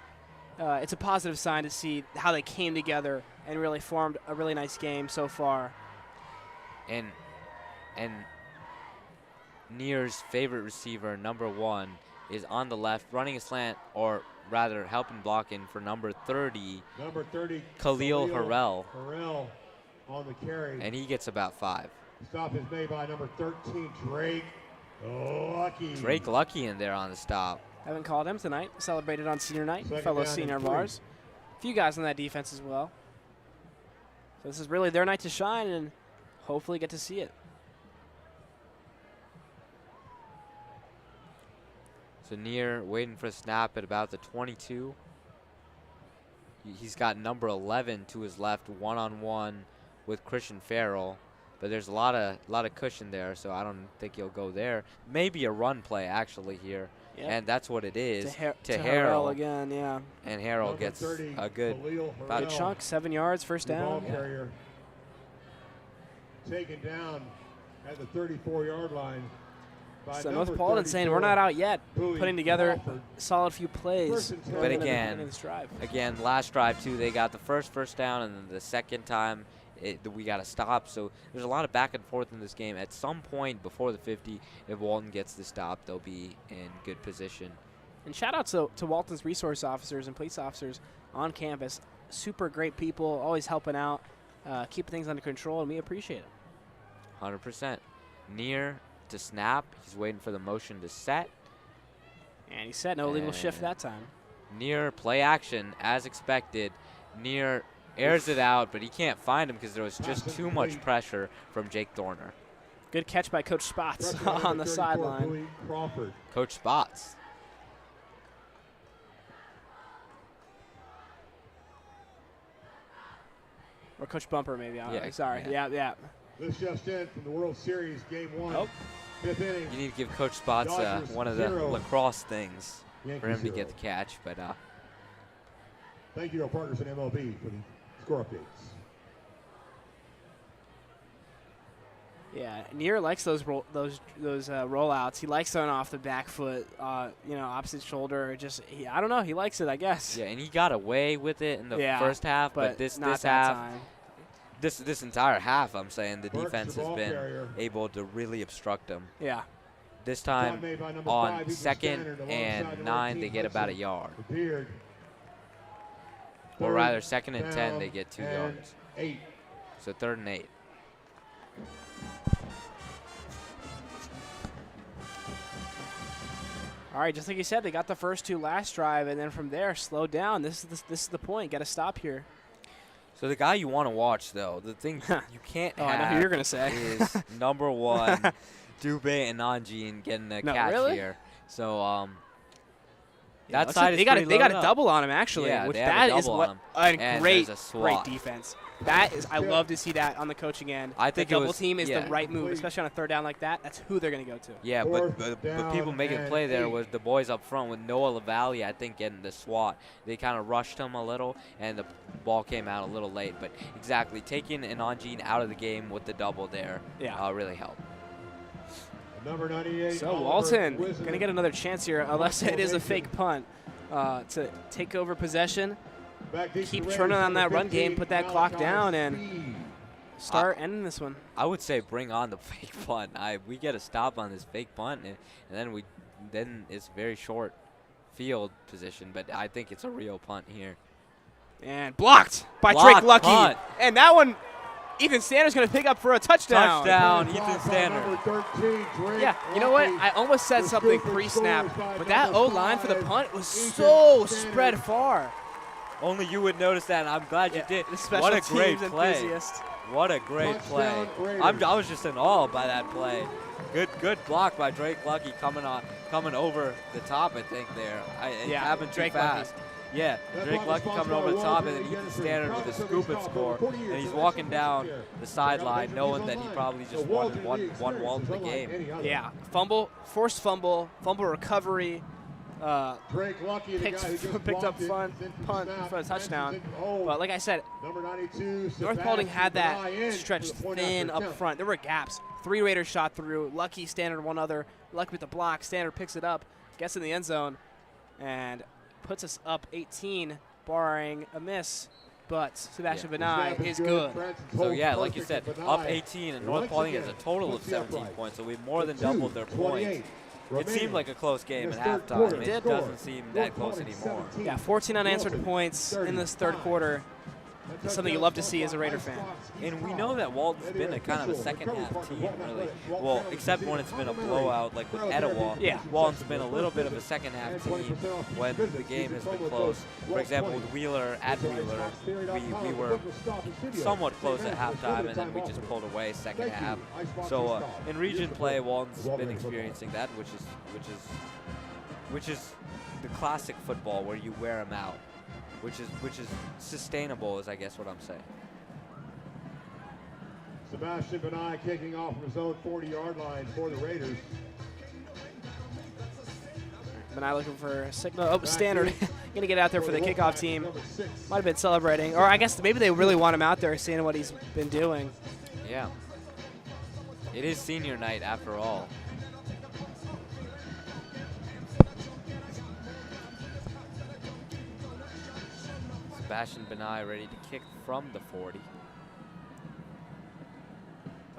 [SPEAKER 1] It's a positive sign to see how they came together and really formed a really nice game so far.
[SPEAKER 2] And Near's favorite receiver, number 1, is on the left, running a slant, or rather helping blocking for number 30.
[SPEAKER 3] Number 30,
[SPEAKER 2] Khalil Harrell.
[SPEAKER 3] Harrell on the carry.
[SPEAKER 2] And he gets about 5.
[SPEAKER 3] Stop is made by number 13, Drake Lucky.
[SPEAKER 2] Drake Lucky in there on the stop.
[SPEAKER 1] Haven't called him tonight. Celebrated on senior night.
[SPEAKER 3] Second
[SPEAKER 1] Fellow
[SPEAKER 3] down
[SPEAKER 1] senior
[SPEAKER 3] and
[SPEAKER 1] of ours. A few guys on that defense as well. So this is really their night to shine and hopefully get to see it.
[SPEAKER 2] So Near waiting for the snap at about the 22. He's got number 11 to his left, one-on-one with Christian Farrell. But there's a lot of cushion there, so I don't think he'll go there. Maybe a run play actually here, and that's what it is to Harrell
[SPEAKER 1] again, yeah.
[SPEAKER 2] And Harrell gets
[SPEAKER 3] 30,
[SPEAKER 2] a good
[SPEAKER 1] chunk, 7 yards, first down.
[SPEAKER 3] Ball carrier taken down at the 34-yard line.
[SPEAKER 1] So North Paulding saying we're not out yet, putting together a solid few plays.
[SPEAKER 2] But again, last drive too, they got the first down, and then the second time we got to stop. So there's a lot of back and forth in this game. At some point before the 50, if Walton gets the stop, they'll be in good position
[SPEAKER 1] And shout out to Walton's resource officers and police officers on campus. Super great people, always helping out, keeping things under control, and we appreciate it.
[SPEAKER 2] 100%. Near to snap. He's waiting for the motion to set.
[SPEAKER 1] And he said no illegal shift that time.
[SPEAKER 2] Near play action, as expected. Near airs it out, but he can't find him because there was just too much pressure from Jake Thorner.
[SPEAKER 1] Good catch by Coach Spots on the sideline.
[SPEAKER 2] Coach Spots.
[SPEAKER 1] Or Coach Bumper, maybe.
[SPEAKER 2] Yeah,
[SPEAKER 1] Sorry. Yeah.
[SPEAKER 3] This just in from the World Series, Game 1.
[SPEAKER 1] Oh.
[SPEAKER 3] 5th inning.
[SPEAKER 2] You need to give Coach Spots one of the lacrosse things for him to get the catch. But
[SPEAKER 3] thank you to our partners in MLB for the score updates.
[SPEAKER 1] Yeah, Near likes those rollouts. He likes throwing off the back foot, opposite shoulder. I don't know. He likes it, I guess.
[SPEAKER 2] Yeah, and he got away with it in the first half, but this half,
[SPEAKER 1] time.
[SPEAKER 2] this entire half, I'm saying the defense has been able to really obstruct him.
[SPEAKER 1] Yeah.
[SPEAKER 2] This time on 2nd and 9, they get about a yard. Or rather, 2nd and 10, they get 2 yards.
[SPEAKER 3] 8.
[SPEAKER 2] So 3rd and 8.
[SPEAKER 1] All right, just like you said, they got the first 2 last drive, and then from there, slowed down. This is the point. Got to stop here.
[SPEAKER 2] So the guy you want to watch, though, the thing you can't have
[SPEAKER 1] I know who you're gonna say.
[SPEAKER 2] is number 1, Dubé and Nanjin getting a catch here. So that side is
[SPEAKER 1] they got a double on him, actually.
[SPEAKER 2] Yeah,
[SPEAKER 1] which
[SPEAKER 2] they have
[SPEAKER 1] that
[SPEAKER 2] a
[SPEAKER 1] is
[SPEAKER 2] double
[SPEAKER 1] what
[SPEAKER 2] on him.
[SPEAKER 1] a
[SPEAKER 2] And
[SPEAKER 1] great
[SPEAKER 2] there's a swat.
[SPEAKER 1] defense. That is, I love to see that on the coaching end.
[SPEAKER 2] I think
[SPEAKER 1] the double
[SPEAKER 2] it was,
[SPEAKER 1] team is the right move, especially on a 3rd down like that. That's who they're going to go to.
[SPEAKER 2] Yeah, but people making the play there was the boys up front with Noah LaValle, I think, getting the swat. They kind of rushed him a little, and the ball came out a little late. But exactly, taking Nanjin out of the game with the double there really helped.
[SPEAKER 3] Number 98.
[SPEAKER 1] So Walton going to get another chance here, unless it is a fake punt, to take over possession. Keep turning on that run game, put that clock down, and start ending this one.
[SPEAKER 2] I would say bring on the fake punt. We get a stop on this fake punt, and then it's very short field position, but I think it's a real punt here.
[SPEAKER 1] And blocked by Drake Lucky.
[SPEAKER 2] Punt.
[SPEAKER 1] And that one, Ethan Stander's going to pick up for a touchdown.
[SPEAKER 2] Touchdown, Ethan Stander.
[SPEAKER 1] Yeah, you know what? I almost said something pre-snap, but that O-line for the punt was so spread far.
[SPEAKER 2] Only you would notice that, and I'm glad you did.
[SPEAKER 1] What
[SPEAKER 2] a great play.
[SPEAKER 1] Enthusiast.
[SPEAKER 2] What a great play. I was just in awe by that play. Good block by Drake Lucky coming over the top, I think, there. Happened too
[SPEAKER 1] Drake
[SPEAKER 2] fast.
[SPEAKER 1] Lucky.
[SPEAKER 2] Yeah, Drake Lucky coming over the top, and then Ethan Standard with a scoop and score. And he's walking down the sideline knowing that he probably just won Walton the game.
[SPEAKER 1] Yeah, forced fumble recovery. Picked up punt for a touchdown. But like I said, North Paulding had that stretched thin up front. There were gaps. 3 Raiders shot through. Lucky, Standard, one other. Lucky with the block. Standard picks it up, gets in the end zone, and puts us up 18, barring a miss. But Sebastian Benai is good.
[SPEAKER 2] So, yeah, like you said, up 18, and North Paulding has a total of 17 points, so we've more than doubled their points. It seemed like a close game at halftime. It doesn't seem that close anymore.
[SPEAKER 1] Yeah, 14 unanswered points in this 3rd quarter. It's something you love to see as a Raider fan.
[SPEAKER 2] And we know that Walton's been a kind of a second-half team, really. Well, except when it's been a blowout, like with Etowah.
[SPEAKER 1] Yeah.
[SPEAKER 2] Walton's been a little bit of a second-half team when the game has been close. For example, with Wheeler, we were somewhat close at halftime, and then we just pulled away second half. So in region play, Walton's been experiencing that, which is the classic football where you wear them out. Which is sustainable, is I guess what I'm saying.
[SPEAKER 3] Sebastian Benai kicking off from his own 40-yard line for the Raiders.
[SPEAKER 1] Benai looking for a signal. Oh, Standard going to get out there for the kickoff team. Might have been celebrating. Or I guess maybe they really want him out there seeing what he's been doing.
[SPEAKER 2] Yeah. It is senior night after all. Sebastian Benai ready to kick from the 40.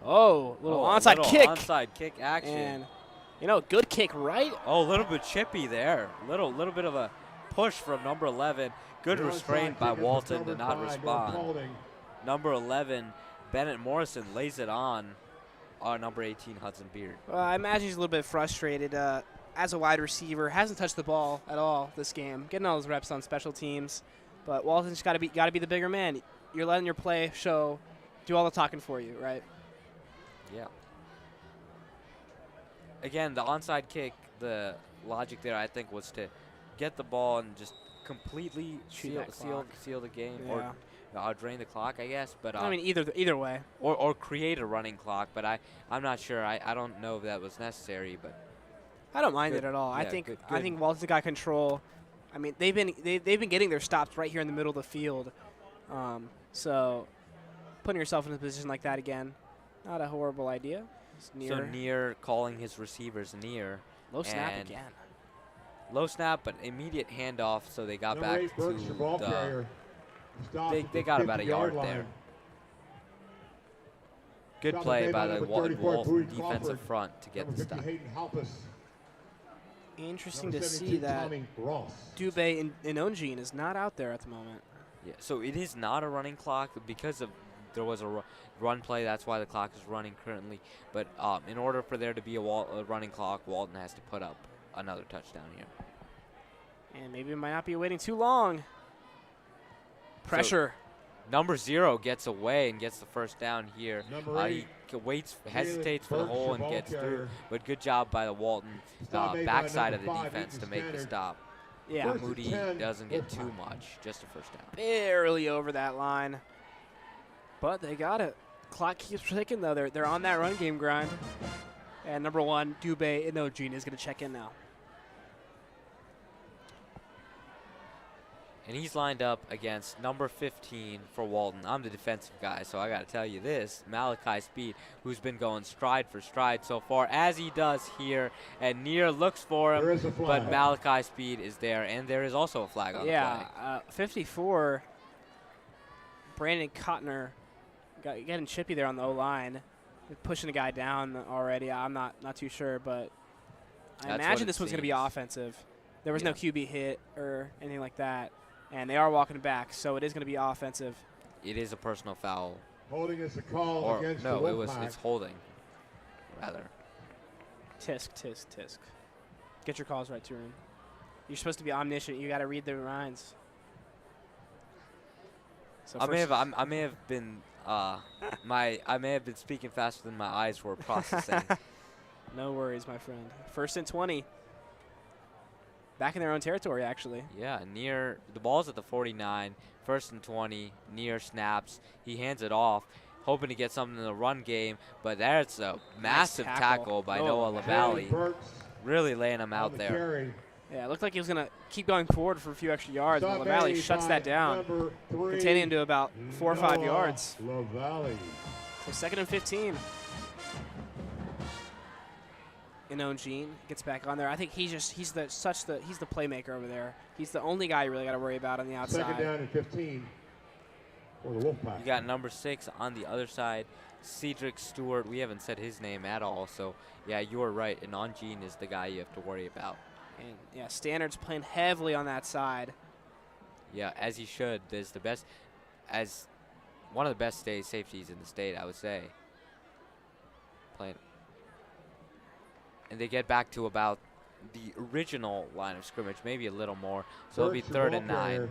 [SPEAKER 1] Oh, little onside kick.
[SPEAKER 2] Onside kick action.
[SPEAKER 1] And You know, good kick right.
[SPEAKER 2] Oh, a little bit chippy there. Little bit of a push from number 11. Good restraint by Walton to not respond. Number 11, Bennett Morrison, lays it on our number 18, Hudson Beard.
[SPEAKER 1] Well, I imagine he's a little bit frustrated. As a wide receiver, hasn't touched the ball at all this game. Getting all his reps on special teams, but Walton's got to be the bigger man. You're letting your play show, do all the talking for you, right?
[SPEAKER 2] Yeah. Again, the onside kick, the logic there, I think, was to get the ball and just completely seal the game, or drain the clock, I guess. But
[SPEAKER 1] I mean, either way.
[SPEAKER 2] Or create a running clock, but I'm not sure. I don't know if that was necessary, but
[SPEAKER 1] I don't mind it at all.
[SPEAKER 2] Yeah,
[SPEAKER 1] I think Walton's got control. I mean, they've been getting their stops right here in the middle of the field. So putting yourself in a position like that again, not a horrible idea.
[SPEAKER 2] So near calling his receivers near.
[SPEAKER 1] Low snap again.
[SPEAKER 2] Low snap, but immediate handoff, so they got back to they got about a yard there. Good play by the Walton defensive front to get the stop.
[SPEAKER 1] Interesting to see that Dubé and Onjin is not out there at the moment.
[SPEAKER 2] Yeah, so it is not a running clock because there was a run play. That's why the clock is running currently. But in order for there to be a running clock, Walton has to put up another touchdown here.
[SPEAKER 1] And maybe it might not be waiting too long. Pressure.
[SPEAKER 2] So number 0 gets away and gets the first down here. He hesitates for the hole and gets through. But good job by the Walton backside of the defense to make the stop.
[SPEAKER 1] Yeah.
[SPEAKER 2] Moody doesn't get too much, just a first down.
[SPEAKER 1] Barely over that line. But they got it. Clock keeps ticking, though. They're on that run game grind. And number 1, Dubé Inogene is going to check in now.
[SPEAKER 2] And he's lined up against number 15 for Walton. I'm the defensive guy, so I got to tell you this. Malachi Speed, who's been going stride for stride so far, as he does here. And Near looks for him, but Malachi Speed is there. And there is also a flag on the play.
[SPEAKER 1] 54, Brandon Cotner getting chippy there on the O-line. Pushing the guy down already. I'm not too sure, but I imagine this one's going to be offensive. There was no QB hit or anything like that. And they are walking back, so it is going to be offensive.
[SPEAKER 2] It is a personal foul.
[SPEAKER 3] Holding is a call against the Wolfpack.
[SPEAKER 2] It's holding, rather.
[SPEAKER 1] Tisk. Get your calls right, Turin. You're supposed to be omniscient. You got to read the lines. So
[SPEAKER 2] I may have been speaking faster than my eyes were processing.
[SPEAKER 1] No worries, my friend. 1st and 20. Back in their own territory, actually.
[SPEAKER 2] Yeah, Near, the ball's at the 49, 1st and 20, Near snaps. He hands it off, hoping to get something in the run game, but that's a massive tackle by Noah LaValle. Really laying him out there.
[SPEAKER 1] Yeah, it looked like he was going to keep going forward for a few extra yards, but LaValle shuts that down, containing him to about 4 or 5 yards. So 2nd and 15. Inogene gets back on there. I think he's the playmaker over there. He's the only guy you really got to worry about on the outside.
[SPEAKER 3] 2nd down and 15 for the Wolfpack.
[SPEAKER 2] You got number 6 on the other side, Cedric Stewart. We haven't said his name at all, so yeah, you are right. Inogene is the guy you have to worry about.
[SPEAKER 1] And yeah, Stannard's playing heavily on that side.
[SPEAKER 2] Yeah, as he should. There's the best, as one of the best safeties in the state, I would say. Playing. And they get back to about the original line of scrimmage, maybe a little more. So it'll be 3rd and 9.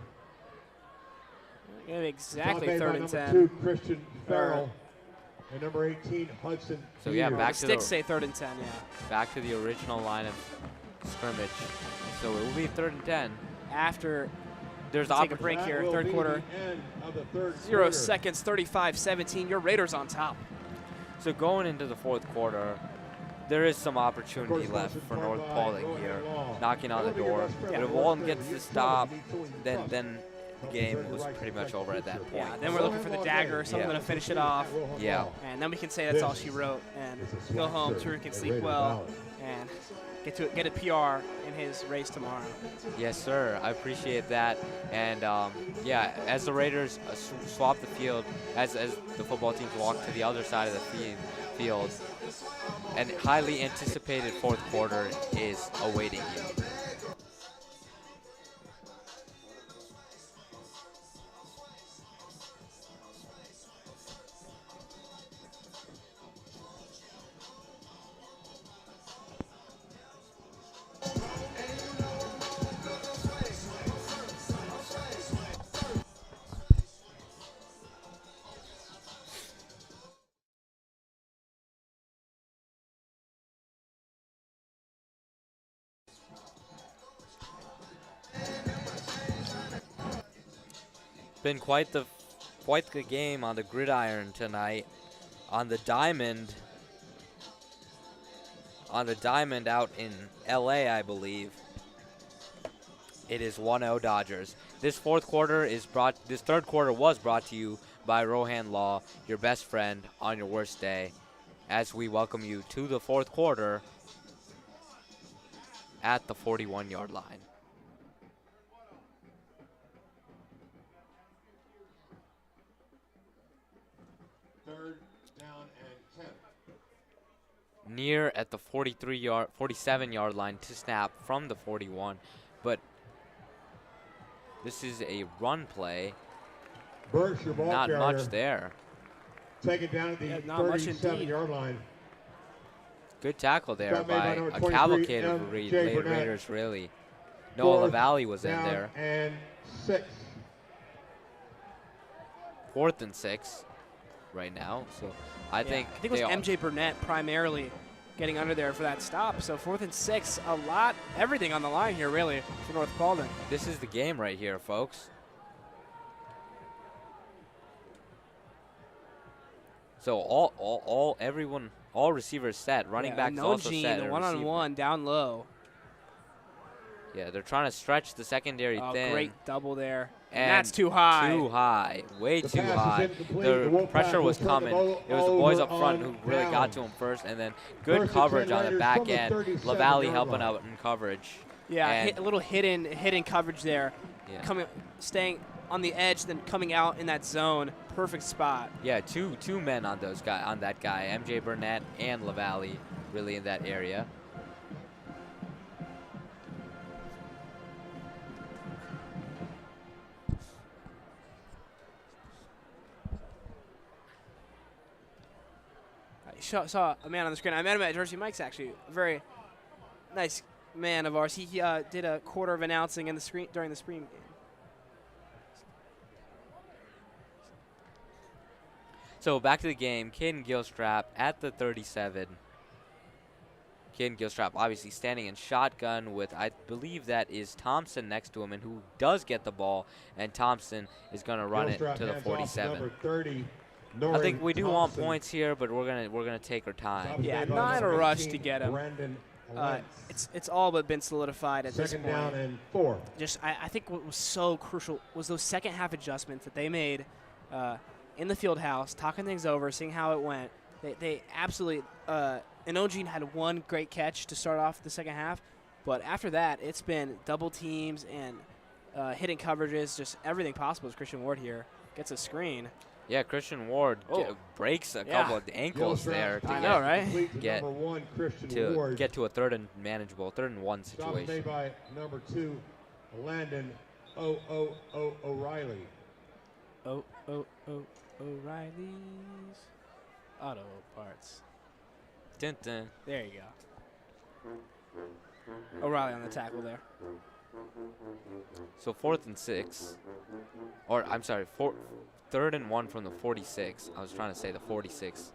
[SPEAKER 1] Exactly 3rd and 10.
[SPEAKER 3] 2, Christian Farrell. And number 18, Hudson.
[SPEAKER 2] So yeah, back to
[SPEAKER 1] sticks say 3rd and 10. Yeah.
[SPEAKER 2] Back to the original line of scrimmage. So it will be 3rd and 10.
[SPEAKER 1] After
[SPEAKER 2] there's
[SPEAKER 1] take a break here, 3rd quarter. 0 seconds, 35-17. Your Raiders on top.
[SPEAKER 2] So going into the 4th quarter, there is some opportunity left for North Paulding here, knocking on the door. But if Walton gets the stop, then the game was pretty much over at that point.
[SPEAKER 1] Yeah, then we're looking for the dagger or something to finish it off.
[SPEAKER 2] Yeah.
[SPEAKER 1] And then we can say that's all she wrote and go home. Turin can sleep well and get a PR in his race tomorrow.
[SPEAKER 2] Yes, sir. I appreciate that. And yeah, as the Raiders swap the field, as the football teams walk to the other side of the field, An highly anticipated fourth quarter is awaiting you. Been quite the game on the gridiron tonight. On the diamond out in LA, I believe. It is 1-0 Dodgers. This third quarter was brought to you by Rohan Law, your best friend on your worst day, as we welcome you to the fourth quarter at the 41-yard line.
[SPEAKER 3] Third down and 10.
[SPEAKER 2] Near at the 47-yard line to snap from the 41, but this is a run play.
[SPEAKER 3] Burks, your ball
[SPEAKER 2] Not
[SPEAKER 3] carrier,
[SPEAKER 2] much there.
[SPEAKER 3] Take it down at the
[SPEAKER 1] not much
[SPEAKER 3] 37-yard line.
[SPEAKER 2] Good tackle there
[SPEAKER 3] Shot made by
[SPEAKER 2] by
[SPEAKER 3] number
[SPEAKER 2] a
[SPEAKER 3] 23,
[SPEAKER 2] cavalcade of
[SPEAKER 3] MJ Burnett.
[SPEAKER 2] Raiders, really. Noah
[SPEAKER 3] Fourth
[SPEAKER 2] LaValle was in
[SPEAKER 3] down
[SPEAKER 2] there.
[SPEAKER 3] and 6.
[SPEAKER 2] 4th and 6 right now. So I think
[SPEAKER 1] it was MJ Burnett primarily getting under there for that stop. So 4th and 6, everything on the line here really for North Paulding.
[SPEAKER 2] This is the game right here, folks. So all receivers set. Running backs also set.
[SPEAKER 1] The one-on-one down low.
[SPEAKER 2] Yeah, they're trying to stretch the secondary thin.
[SPEAKER 1] Great double there.
[SPEAKER 2] And
[SPEAKER 1] that's too high.
[SPEAKER 2] Too high. Way
[SPEAKER 3] The
[SPEAKER 2] too
[SPEAKER 3] pass is
[SPEAKER 2] high.
[SPEAKER 3] incomplete.
[SPEAKER 2] The
[SPEAKER 3] The Wolfpack
[SPEAKER 2] pressure was
[SPEAKER 3] will turn the
[SPEAKER 2] coming.
[SPEAKER 3] ball
[SPEAKER 2] It was the boys
[SPEAKER 3] over
[SPEAKER 2] up front
[SPEAKER 3] on
[SPEAKER 2] who really got to
[SPEAKER 3] downs.
[SPEAKER 2] him first, and then good
[SPEAKER 3] First and
[SPEAKER 2] coverage
[SPEAKER 3] 10
[SPEAKER 2] on the
[SPEAKER 3] Raiders
[SPEAKER 2] back
[SPEAKER 3] from the
[SPEAKER 2] end.
[SPEAKER 3] 37
[SPEAKER 2] LaValle
[SPEAKER 3] yard
[SPEAKER 2] helping
[SPEAKER 3] line.
[SPEAKER 2] out in coverage.
[SPEAKER 1] Yeah,
[SPEAKER 2] And
[SPEAKER 1] a little hidden coverage there.
[SPEAKER 2] Yeah.
[SPEAKER 1] Staying on the edge, then coming out in that zone. Perfect spot.
[SPEAKER 2] Yeah, two men on that guy, MJ Burnett and LaValle, really in that area.
[SPEAKER 1] I saw a man on the screen. I met him at Jersey Mike's, actually. A very nice man of ours. He did a quarter of announcing during the screen game.
[SPEAKER 2] So back to the game. Caden Gilstrap at the 37. Caden Gilstrap obviously standing in shotgun with, I believe that is Thompson next to him, and who does get the ball, and Thompson is going to run it to the 47.
[SPEAKER 3] Number 30,
[SPEAKER 2] I think we do want
[SPEAKER 3] Thompson.
[SPEAKER 2] points here, but we're gonna take our time.
[SPEAKER 1] Yeah,
[SPEAKER 3] Made by
[SPEAKER 1] not a
[SPEAKER 3] number
[SPEAKER 1] rush
[SPEAKER 3] 18,
[SPEAKER 1] to get him.
[SPEAKER 3] Brandon Lentz.
[SPEAKER 1] It's all but been solidified at this
[SPEAKER 3] Second
[SPEAKER 1] point.
[SPEAKER 3] down and 4.
[SPEAKER 1] I think what was so crucial was those second half adjustments that they made in the field house, talking things over, seeing how it went. They absolutely Inogene had one great catch to start off the second half, but after that it's been double teams and hitting coverages, just everything possible as Christian Ward here gets a screen.
[SPEAKER 2] Yeah, Christian Ward breaks a couple of ankles there to
[SPEAKER 1] I know, right?
[SPEAKER 2] get
[SPEAKER 3] number 1, Christian Ward.
[SPEAKER 2] get to a third and 1
[SPEAKER 3] Stop made
[SPEAKER 2] situation.
[SPEAKER 3] by number 2, Landon O'Reilly.
[SPEAKER 1] O'Reilly's Auto Parts.
[SPEAKER 2] Dun, dun.
[SPEAKER 1] There you go. O'Reilly on the tackle there.
[SPEAKER 2] So 4th and 6, or I'm sorry, 3rd and 1 from the 46. I was trying to say the 46.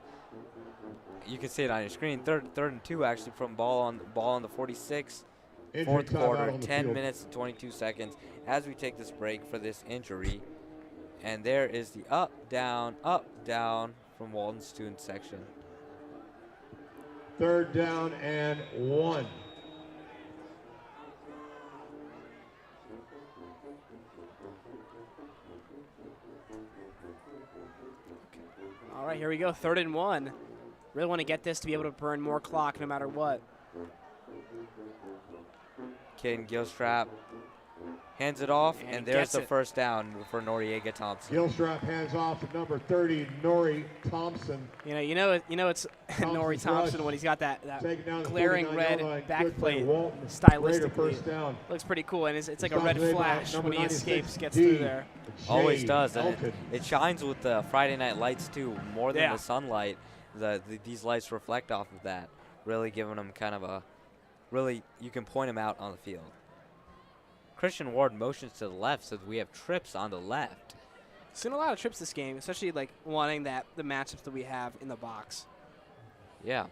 [SPEAKER 2] You can see it on your screen. Third and 2 actually from ball on the 46.
[SPEAKER 3] Injury
[SPEAKER 2] Fourth
[SPEAKER 3] timeout
[SPEAKER 2] quarter,
[SPEAKER 3] on the
[SPEAKER 2] 10
[SPEAKER 3] field.
[SPEAKER 2] minutes and 22 seconds as we take this break for this injury. And there is the up, down from Walton student section.
[SPEAKER 3] 3rd down and 1.
[SPEAKER 1] All right, here we go. 3rd and 1. Really want to get this to be able to burn more clock no matter what.
[SPEAKER 2] Caden Gilstrap hands it off,
[SPEAKER 1] And
[SPEAKER 2] and
[SPEAKER 1] he
[SPEAKER 2] there's
[SPEAKER 1] gets
[SPEAKER 2] the
[SPEAKER 1] it.
[SPEAKER 2] first down for Noriega Thompson.
[SPEAKER 3] Gilstrap hands off to number 30, Nori Thompson.
[SPEAKER 1] You know it's Nori Thompson when he's got that
[SPEAKER 3] Taking down the
[SPEAKER 1] glaring
[SPEAKER 3] 49-yard line.
[SPEAKER 1] red back
[SPEAKER 3] Good
[SPEAKER 1] plate.
[SPEAKER 3] play, Walton Raider
[SPEAKER 1] Stylistically,
[SPEAKER 3] first down.
[SPEAKER 1] looks pretty cool, and it's like a
[SPEAKER 3] Stop
[SPEAKER 1] red
[SPEAKER 3] made by
[SPEAKER 1] flash
[SPEAKER 3] number
[SPEAKER 1] when he
[SPEAKER 3] 96
[SPEAKER 1] escapes, gets
[SPEAKER 3] D.
[SPEAKER 1] through there.
[SPEAKER 2] Always
[SPEAKER 3] Jay
[SPEAKER 2] does, and
[SPEAKER 3] Elkin.
[SPEAKER 2] it shines with the Friday night lights too, more than
[SPEAKER 1] Yeah.
[SPEAKER 2] the sunlight. These lights reflect off of that, really giving them kind of a, really, you can point them out on the field. Christian Ward motions to the left, so we have trips on the left.
[SPEAKER 1] Seen a lot of trips this game, especially like wanting the matchups that we have in the box.
[SPEAKER 2] Yeah.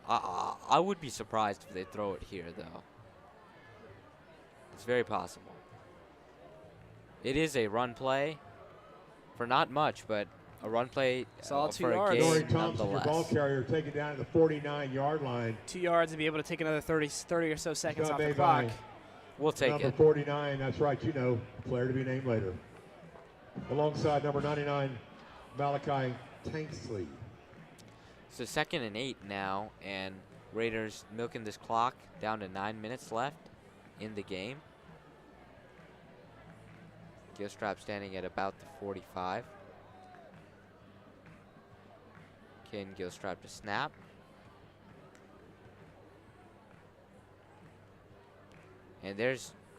[SPEAKER 2] I would be surprised if they throw it here, though. It's very possible. It is a run play for not much, but a run play
[SPEAKER 1] Solid 2
[SPEAKER 2] for
[SPEAKER 1] yards.
[SPEAKER 2] a gain
[SPEAKER 3] Nori Thompson, your ball
[SPEAKER 2] nonetheless.
[SPEAKER 3] carrier, taken down to the 49-yard line.
[SPEAKER 1] 2 yards to be able to take another 30 or so seconds
[SPEAKER 3] Stop
[SPEAKER 1] off the
[SPEAKER 3] made
[SPEAKER 1] clock.
[SPEAKER 3] by
[SPEAKER 2] We'll take
[SPEAKER 3] number
[SPEAKER 2] it.
[SPEAKER 3] 49, that's right, you know, player to be named later. Alongside number 99, Malachi Tanksley.
[SPEAKER 2] So 2nd and 8 now, and Raiders milking this clock down to 9 minutes left in the game. Gilstrap standing at about the 45. Caden Gilstrap to snap. And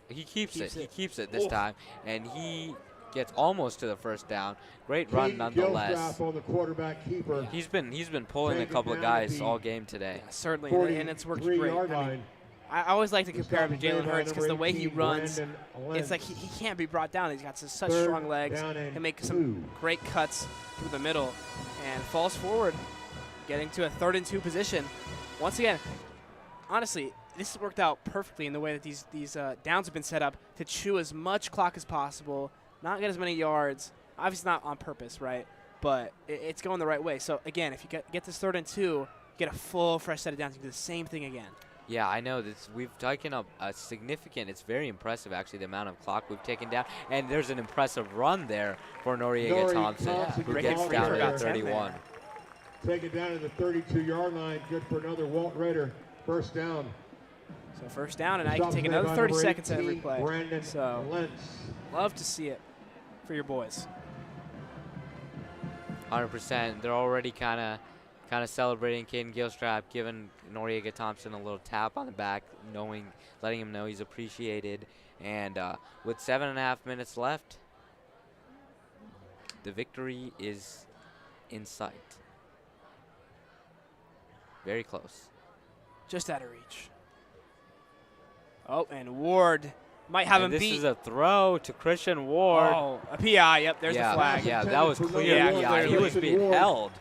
[SPEAKER 2] he keeps it. He keeps it this time, and he gets almost to the first down. Great run nonetheless.
[SPEAKER 3] Gilstrap on the quarterback keeper.
[SPEAKER 2] He's been pulling a
[SPEAKER 3] Taken
[SPEAKER 2] couple of
[SPEAKER 3] down at
[SPEAKER 2] guys
[SPEAKER 3] the
[SPEAKER 2] all game today.
[SPEAKER 1] Yeah, certainly, and it's worked
[SPEAKER 3] 43-yard
[SPEAKER 1] great. I mean,
[SPEAKER 3] line.
[SPEAKER 1] I always like to compare him to
[SPEAKER 3] Stop
[SPEAKER 1] Jalen
[SPEAKER 3] made by
[SPEAKER 1] Hurts because the
[SPEAKER 3] number
[SPEAKER 1] way he
[SPEAKER 3] 18,
[SPEAKER 1] runs,
[SPEAKER 3] Brandon
[SPEAKER 1] it's like
[SPEAKER 3] Lentz.
[SPEAKER 1] he can't be brought down. He's got such
[SPEAKER 3] Third
[SPEAKER 1] strong legs,
[SPEAKER 3] down and
[SPEAKER 1] can make
[SPEAKER 3] 2.
[SPEAKER 1] some great cuts through the middle, and falls forward, getting to a 3rd and 2 position. Once again, honestly, this has worked out perfectly in the way that these downs have been set up to chew as much clock as possible, not get as many yards. Obviously not on purpose, right? But it's going the right way. So again, if you get this 3rd and 2, get a full fresh set of downs, you can do the same thing again.
[SPEAKER 2] Yeah, I know. We've taken up a significant, it's very impressive actually, the amount of clock we've taken down. And there's an impressive run there for Noriega Thompson, who
[SPEAKER 3] good
[SPEAKER 2] gets
[SPEAKER 3] ball
[SPEAKER 2] down
[SPEAKER 3] carrier.
[SPEAKER 2] to 31.
[SPEAKER 3] Taken down to the 32-yard line. Good for another Walton Raider. First down.
[SPEAKER 1] So first down, and now you can
[SPEAKER 3] Stop
[SPEAKER 1] take
[SPEAKER 3] made
[SPEAKER 1] another
[SPEAKER 3] by
[SPEAKER 1] 30
[SPEAKER 3] number
[SPEAKER 1] seconds at
[SPEAKER 3] 18,
[SPEAKER 1] every play.
[SPEAKER 3] Brandon
[SPEAKER 1] So
[SPEAKER 3] Lentz.
[SPEAKER 1] love to see it for your boys.
[SPEAKER 2] 100%. They're already kind of celebrating Caden Gilstrap, giving Noriega Thompson a little tap on the back, letting him know he's appreciated. And with 7.5 minutes left, the victory is in sight. Very close.
[SPEAKER 1] Just out of reach. Oh, and Ward might have him
[SPEAKER 2] this
[SPEAKER 1] beat.
[SPEAKER 2] is a throw to Christian Ward.
[SPEAKER 1] Oh, a PI. Yep, there's the flag.
[SPEAKER 2] Yeah, that was clear.
[SPEAKER 1] Yeah,
[SPEAKER 2] Yeah, he
[SPEAKER 1] clearly.
[SPEAKER 2] was being held.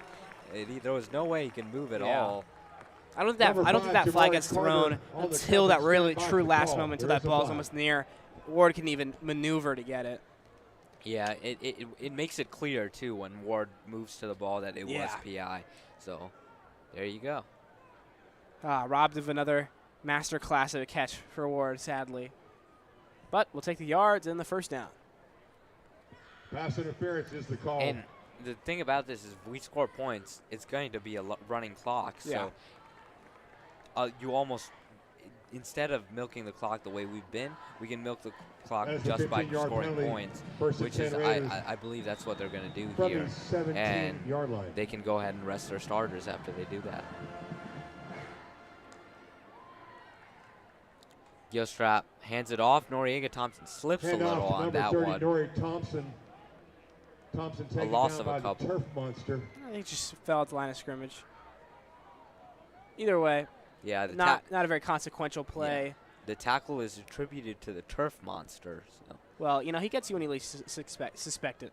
[SPEAKER 2] There was no way he could move at
[SPEAKER 1] Yeah.
[SPEAKER 2] all.
[SPEAKER 1] I don't think that flag gets thrown until that really true last
[SPEAKER 3] call.
[SPEAKER 1] moment, until
[SPEAKER 3] There
[SPEAKER 1] that
[SPEAKER 3] is a
[SPEAKER 1] ball's
[SPEAKER 3] flag.
[SPEAKER 1] almost near. Ward can even maneuver to get it.
[SPEAKER 2] Yeah, it makes it clear, too, when Ward moves to the ball that it was PI. So, there you go.
[SPEAKER 1] Robbed of another master class of a catch for Ward, sadly. But we'll take the yards and the first down.
[SPEAKER 3] Pass interference is the call.
[SPEAKER 2] And the thing about this is if we score points, it's going to be a running clock. So, you almost, instead of milking the clock the way we've been, we can milk the clock just by scoring points, which is, I believe that's what they're going to do
[SPEAKER 3] from
[SPEAKER 2] here.
[SPEAKER 3] the 17-yard line.
[SPEAKER 2] They can go ahead and rest their starters after they do that. Gilstrap hands it off. Noriega Thompson slips a little on that one.
[SPEAKER 3] Nori Thompson taken
[SPEAKER 2] loss
[SPEAKER 3] down
[SPEAKER 2] of a
[SPEAKER 3] by
[SPEAKER 2] couple.
[SPEAKER 3] the turf monster.
[SPEAKER 1] I think just fell at the line of scrimmage. Either way,
[SPEAKER 2] Yeah,
[SPEAKER 1] not a very consequential play.
[SPEAKER 2] Yeah. The tackle is attributed to the turf monster. So.
[SPEAKER 1] Well, he gets you when you least suspect it.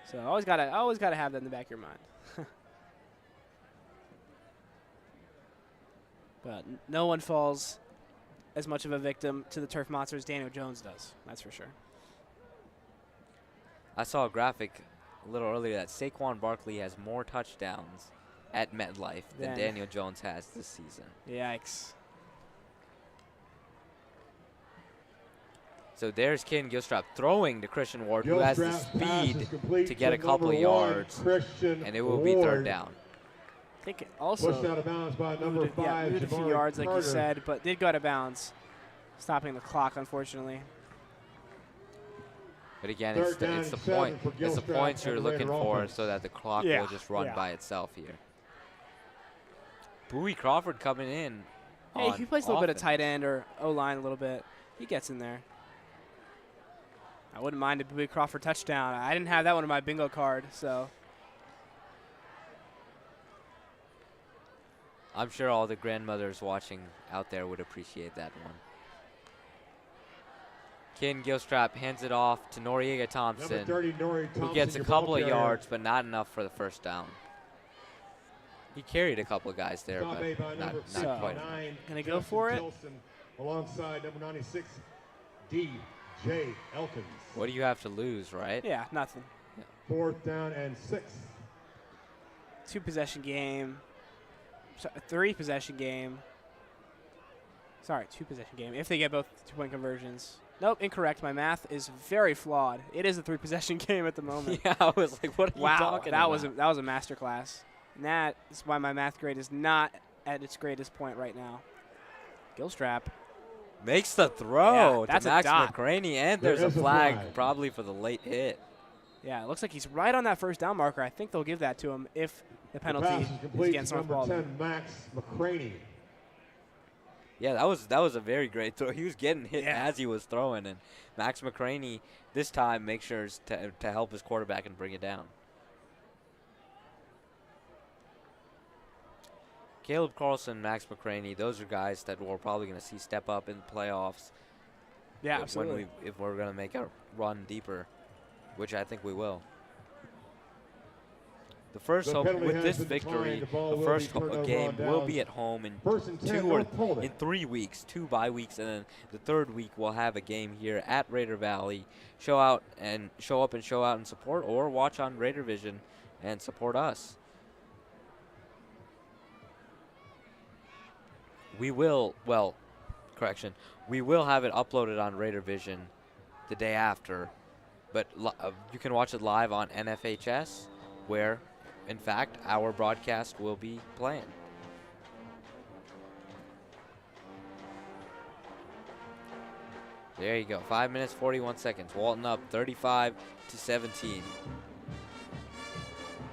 [SPEAKER 1] So always gotta have that in the back of your mind. But no one falls as much of a victim to the turf monster as Daniel Jones does. That's for sure.
[SPEAKER 2] I saw a graphic a little earlier that Saquon Barkley has more touchdowns at MetLife than Daniel Jones has this season.
[SPEAKER 1] Yikes.
[SPEAKER 2] So there's Caden Gilstrap throwing to Christian Ward, who has the speed to get a couple of yards, and it will be third down.
[SPEAKER 1] I think it also
[SPEAKER 3] pushed out of bounds by number 5,
[SPEAKER 1] moved a few yards, like you said, but did go out of bounds, stopping the clock, unfortunately.
[SPEAKER 2] But again,
[SPEAKER 3] Third
[SPEAKER 2] it's the
[SPEAKER 3] down
[SPEAKER 2] it's the
[SPEAKER 3] and 7
[SPEAKER 2] point
[SPEAKER 3] for
[SPEAKER 2] it's the
[SPEAKER 3] Gilstrap
[SPEAKER 2] points
[SPEAKER 3] and
[SPEAKER 2] you're
[SPEAKER 3] the
[SPEAKER 2] looking
[SPEAKER 3] Raider
[SPEAKER 2] for,
[SPEAKER 3] offense.
[SPEAKER 2] so that the clock
[SPEAKER 1] Yeah,
[SPEAKER 2] will just run
[SPEAKER 1] yeah.
[SPEAKER 2] by itself here. Bowie Crawford coming in.
[SPEAKER 1] Hey,
[SPEAKER 2] on
[SPEAKER 1] he plays a little bit of
[SPEAKER 2] offense.
[SPEAKER 1] tight end or O-line a little bit. He gets in there. I wouldn't mind a Bowie Crawford touchdown. I didn't have that one on my bingo card, so.
[SPEAKER 2] I'm sure all the grandmothers watching out there would appreciate that one. Ken Gilstrap hands it off to Noriega Thompson,
[SPEAKER 3] Number 30, Nori Thompson,
[SPEAKER 2] who gets a
[SPEAKER 3] your
[SPEAKER 2] couple
[SPEAKER 3] ball
[SPEAKER 2] of
[SPEAKER 3] carrier.
[SPEAKER 2] yards, but not enough for the first down. He carried a couple of guys there,
[SPEAKER 3] Stop
[SPEAKER 2] but
[SPEAKER 3] made by
[SPEAKER 2] not
[SPEAKER 3] number
[SPEAKER 2] quite.
[SPEAKER 3] 59,
[SPEAKER 1] Gonna go
[SPEAKER 3] Justin
[SPEAKER 1] for it?
[SPEAKER 3] Tilson, alongside number 96, D.J. Elkins.
[SPEAKER 2] What do you have to lose, right?
[SPEAKER 1] Yeah, nothing.
[SPEAKER 3] 4th down and 6.
[SPEAKER 1] 2-possession game. 3-possession game. Sorry, 2-possession game. If they get both 2-point conversions. Nope, incorrect. My math is very flawed. It is a 3-possession game at the moment.
[SPEAKER 2] Yeah, I was like, what are you
[SPEAKER 1] Wow,
[SPEAKER 2] talking
[SPEAKER 1] that
[SPEAKER 2] about?
[SPEAKER 1] was a masterclass. And that is why my math grade is not at its greatest point right now. Gilstrap.
[SPEAKER 2] Makes the throw
[SPEAKER 1] Yeah, that's
[SPEAKER 2] to
[SPEAKER 1] a
[SPEAKER 2] Max
[SPEAKER 1] dot.
[SPEAKER 2] McCraney, and
[SPEAKER 3] There
[SPEAKER 2] there's a
[SPEAKER 3] is a
[SPEAKER 2] flag,
[SPEAKER 3] flag.
[SPEAKER 2] probably for the late hit.
[SPEAKER 1] Yeah, it looks like he's right on that first down marker. I think they'll give that to him if the penalty
[SPEAKER 3] The pass is
[SPEAKER 1] is
[SPEAKER 3] complete
[SPEAKER 1] against
[SPEAKER 3] to
[SPEAKER 1] North
[SPEAKER 3] number
[SPEAKER 1] Paulding.
[SPEAKER 3] 10, Max McCraney.
[SPEAKER 2] Yeah, that was a very great throw. He was getting hit
[SPEAKER 1] Yeah.
[SPEAKER 2] as he was throwing, and Max McCraney this time makes sure to help his quarterback and bring it down. Caleb Carlson, Max McCraney, those are guys that we're probably going to see step up in the playoffs.
[SPEAKER 1] Yeah, absolutely.
[SPEAKER 2] If we're going to make a run deeper, which I think we will. The first
[SPEAKER 3] The
[SPEAKER 2] home
[SPEAKER 3] penalty
[SPEAKER 2] with
[SPEAKER 3] has
[SPEAKER 2] this
[SPEAKER 3] been
[SPEAKER 2] victory,
[SPEAKER 3] declined. The ball
[SPEAKER 2] the
[SPEAKER 3] will
[SPEAKER 2] first
[SPEAKER 3] be turned over
[SPEAKER 2] game
[SPEAKER 3] on
[SPEAKER 2] will
[SPEAKER 3] downs.
[SPEAKER 2] be at home in
[SPEAKER 3] 1st and 10,
[SPEAKER 2] 2 or
[SPEAKER 3] North Paulding.
[SPEAKER 2] in 3 weeks, 2 bye weeks, and then the third week we'll have a game here at Raider Valley. Show up and show out and support, or watch on Raider Vision and support us. We will, we will have it uploaded on Raider Vision the day after, but you can watch it live on NFHS, where, in fact, our broadcast will be playing. There you go. 5 minutes, 41 seconds. Walton up 35-17.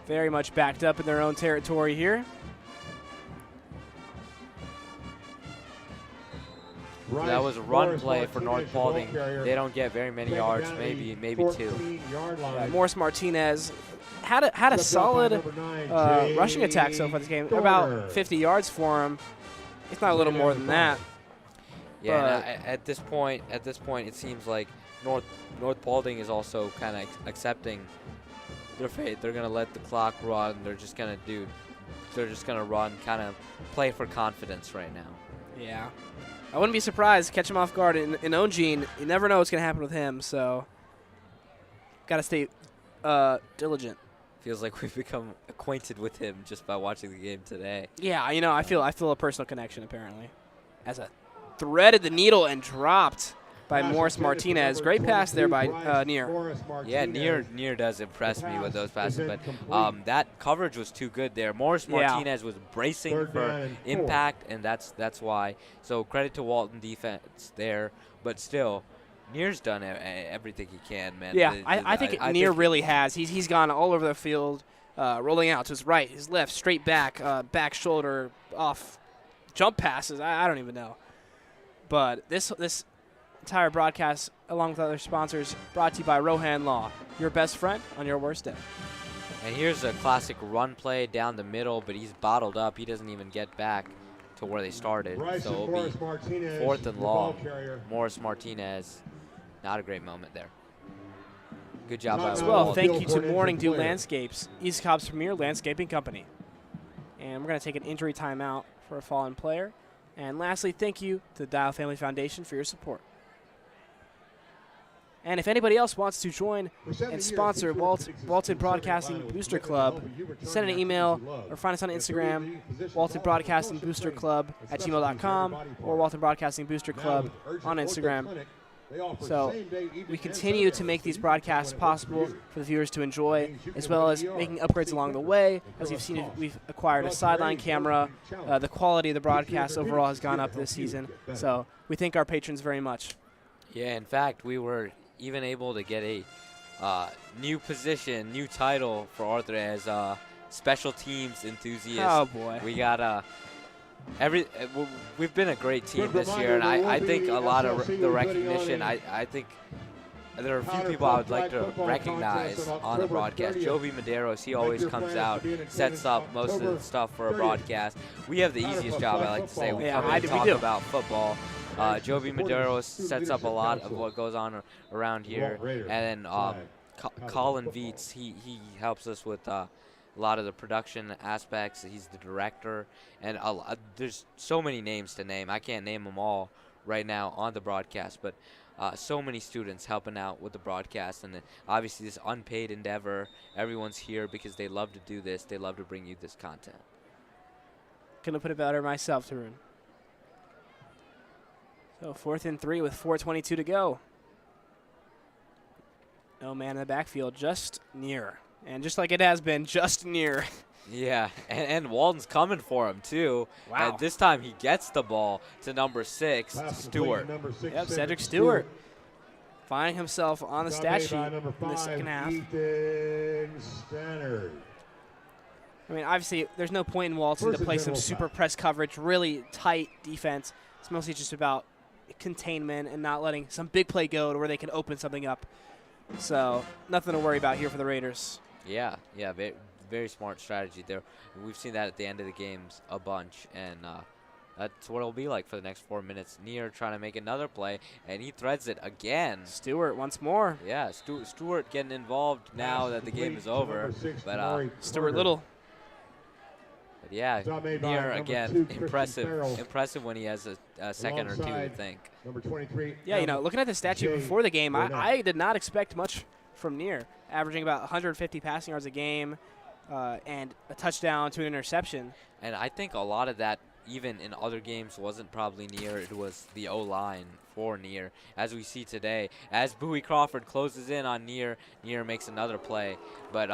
[SPEAKER 1] Very much backed up in their own territory here.
[SPEAKER 2] That was a run play for North Paulding. They don't get very many yards, maybe 2.
[SPEAKER 1] Morris Martinez had a solid rushing attack so far this game. About 50 yards for him. It's not a little more than that.
[SPEAKER 2] Yeah, and at this point, it seems like North Paulding is also kind of accepting their fate. They're gonna let the clock run. They're just gonna run, kind of play for confidence right now.
[SPEAKER 1] Yeah, I wouldn't be surprised. Catch him off guard in Ongene. You never know what's gonna happen with him. So, gotta stay diligent.
[SPEAKER 2] Feels like we've become acquainted with him just by watching the game today.
[SPEAKER 1] Yeah, I feel a personal connection apparently, as a threaded the needle and dropped by Morris Martinez. Great pass there by Neer.
[SPEAKER 2] Yeah, Neer does impress me with those passes, but that coverage was too good there. Morris Martinez was bracing for impact, and that's why. So credit to Walton defense there, but still, Neer's done everything he can, man.
[SPEAKER 1] Yeah, I think Neer really has. He's gone all over the field, rolling out to his right, his left, straight back, back shoulder, off, jump passes. I don't even know. But this entire broadcast, along with other sponsors, brought to you by Rohan Law, your best friend on your worst day.
[SPEAKER 2] And here's a classic run play down the middle, but he's bottled up. He doesn't even get back to where they started. So it'll be 4th and long. Morris Martinez, not a great moment there. Good job by
[SPEAKER 1] As well,
[SPEAKER 2] Walton.
[SPEAKER 1] thank you to Morning Dew Landscapes, East Cobb's premier landscaping company. And we're going to take an injury timeout for a fallen player. And lastly, thank you to the Dial Family Foundation for your support. And if anybody else wants to join and sponsor Walton Broadcasting Booster Club, send an email or find us on Instagram, Walton Broadcasting Booster Club at gmail.com or Walton Broadcasting Booster Club on Instagram. So we continue to make these broadcasts possible for the viewers to enjoy, as well as making upgrades along the way. As you've seen, we've acquired a sideline camera. The quality of the broadcast overall has gone up this season. So we thank our patrons very much.
[SPEAKER 2] Yeah, in fact, we were even able to get a new position, new title for Arthur as special teams enthusiast.
[SPEAKER 1] Oh boy.
[SPEAKER 2] We got we've been a great team this year, and I think a lot of the recognition. I think there are a few people I would like to recognize on the broadcast. Joby Medeiros, he always comes out, sets up most of the stuff for a broadcast. We have the easiest job, I like to say. We come in and talk about football. Joby Medeiros sets up a lot of what goes on around here. And then Colin Vietz, he helps us with a lot of the production aspects. He's the director. And there's so many names to name. I can't name them all right now on the broadcast, but so many students helping out with the broadcast, and obviously this unpaid endeavor. Everyone's here because they love to do this. They love to bring you this content.
[SPEAKER 1] Couldn't put it better myself, Tarun. So 4th and 3 with 4:22 to go. No man in the backfield, just near. And just like it has been, just near.
[SPEAKER 2] Yeah, and Walton's coming for him, too.
[SPEAKER 1] Wow.
[SPEAKER 2] And this time he gets the ball to number 6, Stewart.
[SPEAKER 1] Yep, Cedric Stewart finding himself on the stat sheet in the second half. I mean, obviously, there's no point in Walton to play some super press coverage, really tight defense. It's mostly just about containment and not letting some big play go to where they can open something up. So nothing to worry about here for the Raiders.
[SPEAKER 2] Yeah, very smart strategy there. We've seen that at the end of the games a bunch, and that's what it'll be like for the next 4 minutes. Near trying to make another play, and he threads it again.
[SPEAKER 1] Stewart once more.
[SPEAKER 2] Yeah, Stewart getting involved now that the game is over. But
[SPEAKER 1] Stewart Little.
[SPEAKER 2] But yeah, Near again, impressive when he has a second or two, I think.
[SPEAKER 3] Number 23.
[SPEAKER 1] Yeah, you know, looking at the stat sheet before the game, I did not expect much from Near, averaging about 150 passing yards a game. And a touchdown to an interception.
[SPEAKER 2] And I think a lot of that, even in other games, wasn't probably Near. It was the O-line for Near, as we see today. As Bowie Crawford closes in on Near, Near makes another play. But,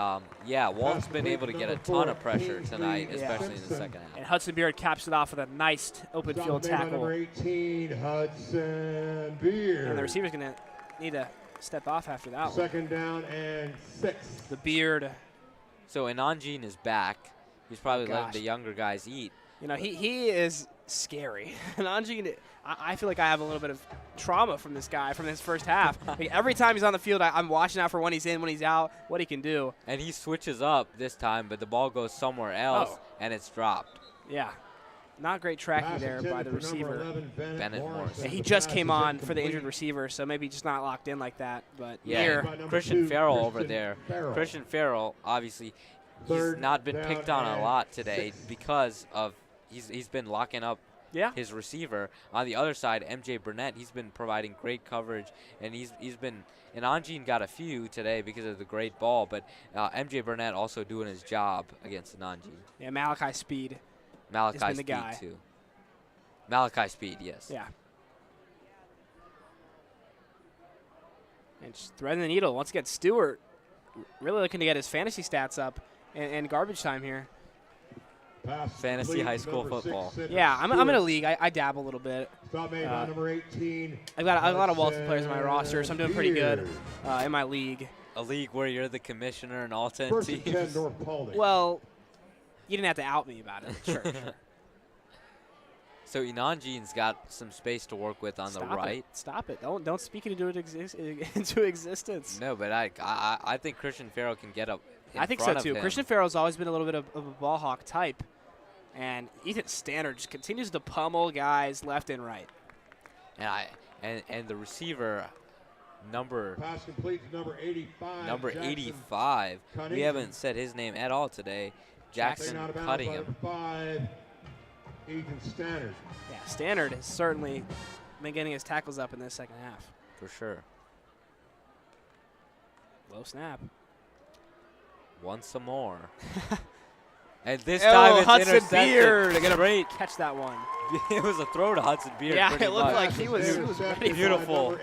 [SPEAKER 2] yeah, Walton's been able to get a ton of pressure tonight, especially in the second half.
[SPEAKER 1] And Hudson Beard caps it off with a nice open field tackle.
[SPEAKER 3] Number 18, Hudson Beard.
[SPEAKER 1] And the receiver's going to need to step off after that one.
[SPEAKER 3] 2nd down and 6.
[SPEAKER 1] The Beard.
[SPEAKER 2] So Ananjin is back. He's probably letting the younger guys eat.
[SPEAKER 1] You know, he is scary. Ananjin, I feel like I have a little bit of trauma from this guy from his first half. Like every time he's on the field, I'm watching out for when he's in, when he's out, what he can do.
[SPEAKER 2] And he switches up this time, but the ball goes somewhere else, and it's dropped.
[SPEAKER 1] Yeah. Not great tracking there by the receiver.
[SPEAKER 3] 11,
[SPEAKER 2] Bennett Morris.
[SPEAKER 1] Yeah, he just came on for the injured receiver, so maybe just not locked in like that. But
[SPEAKER 2] yeah, Christian Farrell over there. Christian Farrell, obviously, he's not been picked on a lot today because of he's been locking up his receiver. On the other side, MJ Burnett, he's been providing great coverage, and he's been. And Anjin got a few today because of the great ball, but MJ Burnett also doing his job against Anjin.
[SPEAKER 1] Yeah, Malachi Speed.
[SPEAKER 2] Malachi Speed, too. Malachi Speed, yes.
[SPEAKER 1] Yeah. And just threading the needle. Once again, Stewart really looking to get his fantasy stats up in garbage time here.
[SPEAKER 2] Fantasy high school football.
[SPEAKER 1] Yeah, I'm in a league. I dabble a little bit.
[SPEAKER 3] Number 18.
[SPEAKER 1] I've got a lot of Walton players on my roster, so I'm doing pretty good in my league.
[SPEAKER 2] A league where you're the commissioner and all 10
[SPEAKER 3] First
[SPEAKER 2] teams.
[SPEAKER 3] 10 North Paulding.
[SPEAKER 1] Well, you didn't have to out me about it. Sure.
[SPEAKER 2] So Inanjin's got some space to work with on the right.
[SPEAKER 1] Stop it. Don't speak it into existence.
[SPEAKER 2] No, but I think Christian Farrell can get up in
[SPEAKER 1] I think so,
[SPEAKER 2] front
[SPEAKER 1] too.
[SPEAKER 2] of him.
[SPEAKER 1] Christian Farrell's always been a little bit of a ball hawk type. And Ethan Standard just continues to pummel guys left and right.
[SPEAKER 2] And the receiver,
[SPEAKER 3] Pass complete to number 85.
[SPEAKER 2] Number
[SPEAKER 3] Jackson
[SPEAKER 2] 85.
[SPEAKER 3] Cunningham.
[SPEAKER 2] We haven't said his name at all today. Jackson Cunningham.
[SPEAKER 3] 5, Ethan Stannard.
[SPEAKER 1] Yeah, Stannard has certainly been getting his tackles up in this second half.
[SPEAKER 2] For sure.
[SPEAKER 1] Low snap.
[SPEAKER 2] Once some more. And this time it's
[SPEAKER 1] Hudson
[SPEAKER 2] intercepted.
[SPEAKER 1] Beard.
[SPEAKER 2] Great.
[SPEAKER 1] Catch that one.
[SPEAKER 2] It was a throw to Hudson Beard.
[SPEAKER 1] Yeah,
[SPEAKER 2] pretty
[SPEAKER 1] it looked
[SPEAKER 2] much.
[SPEAKER 1] like he was ready.
[SPEAKER 2] Beautiful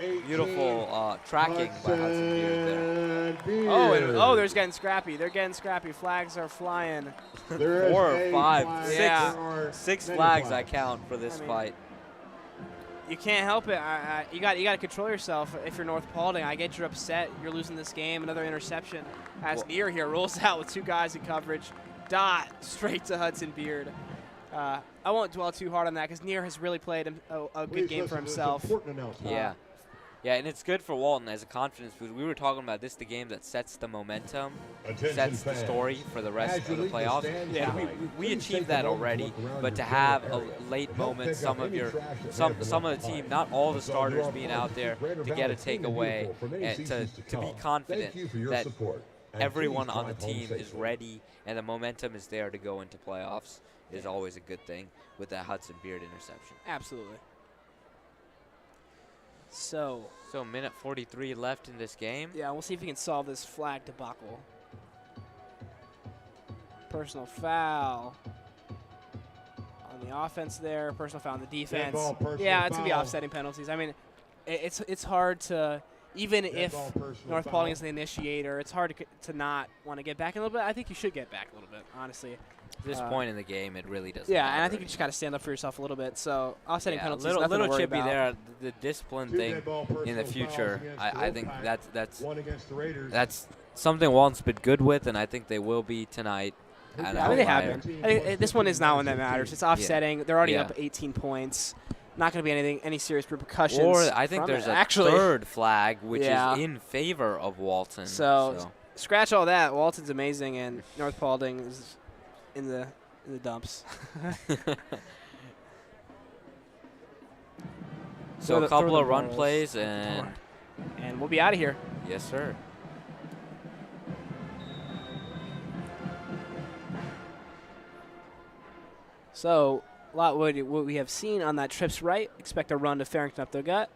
[SPEAKER 2] tracking by Hudson Beard there.
[SPEAKER 1] Oh, there's getting scrappy. They're getting scrappy. Flags are flying.
[SPEAKER 2] 4 or 5,
[SPEAKER 1] Yeah.
[SPEAKER 2] 6 flags I count for this fight.
[SPEAKER 1] You can't help it. You got to control yourself. If you're North Paulding, I get you're upset. You're losing this game. Another interception. As Near here rolls out with 2 guys in coverage. Dot straight to Hudson Beard. I won't dwell too hard on that because Near has really played a good game for himself.
[SPEAKER 2] Yeah. Yeah, and it's good for Walton as a confidence boost. We were talking about this, the game that sets the momentum, sets the story for the rest of the playoffs.
[SPEAKER 1] Yeah.
[SPEAKER 2] We achieved that already, but to have a late moment, some of the team, not all the starters being out there to get a takeaway, and to be confident that everyone on the team is ready and the momentum is there to go into playoffs is always a good thing with that Hudson Beard interception.
[SPEAKER 1] Absolutely. So
[SPEAKER 2] minute 43 left in this game.
[SPEAKER 1] Yeah, we'll see if we can solve this flag debacle. Personal foul on the offense there. Personal foul on the defense. Yeah, it's going to be offsetting penalties. I mean, it's hard to, even if North Paulding is the initiator, it's hard to not want to get back a little bit. I think you should get back a little bit, honestly.
[SPEAKER 2] At this point in the game, it really doesn't
[SPEAKER 1] Yeah,
[SPEAKER 2] matter.
[SPEAKER 1] and I think you just got to stand up for yourself a little bit. So offsetting penalties,
[SPEAKER 2] a little chippy
[SPEAKER 1] about.
[SPEAKER 2] there. The discipline thing in the future, I think that's something Walton's been good with, and I think they will be tonight.
[SPEAKER 1] I mean, they have been. I think this one is not one that matters. It's offsetting. They're already up 18 points. Not going to be any serious repercussions.
[SPEAKER 2] Or I think there's a third flag, which is in favor of Walton.
[SPEAKER 1] So scratch all that. Walton's amazing, and North Paulding is in the dumps.
[SPEAKER 2] So a couple of run plays, and
[SPEAKER 1] we'll be out of here.
[SPEAKER 2] Yes, sir.
[SPEAKER 1] So what we have seen on that trips right. Expect a run to Farrington up their gut.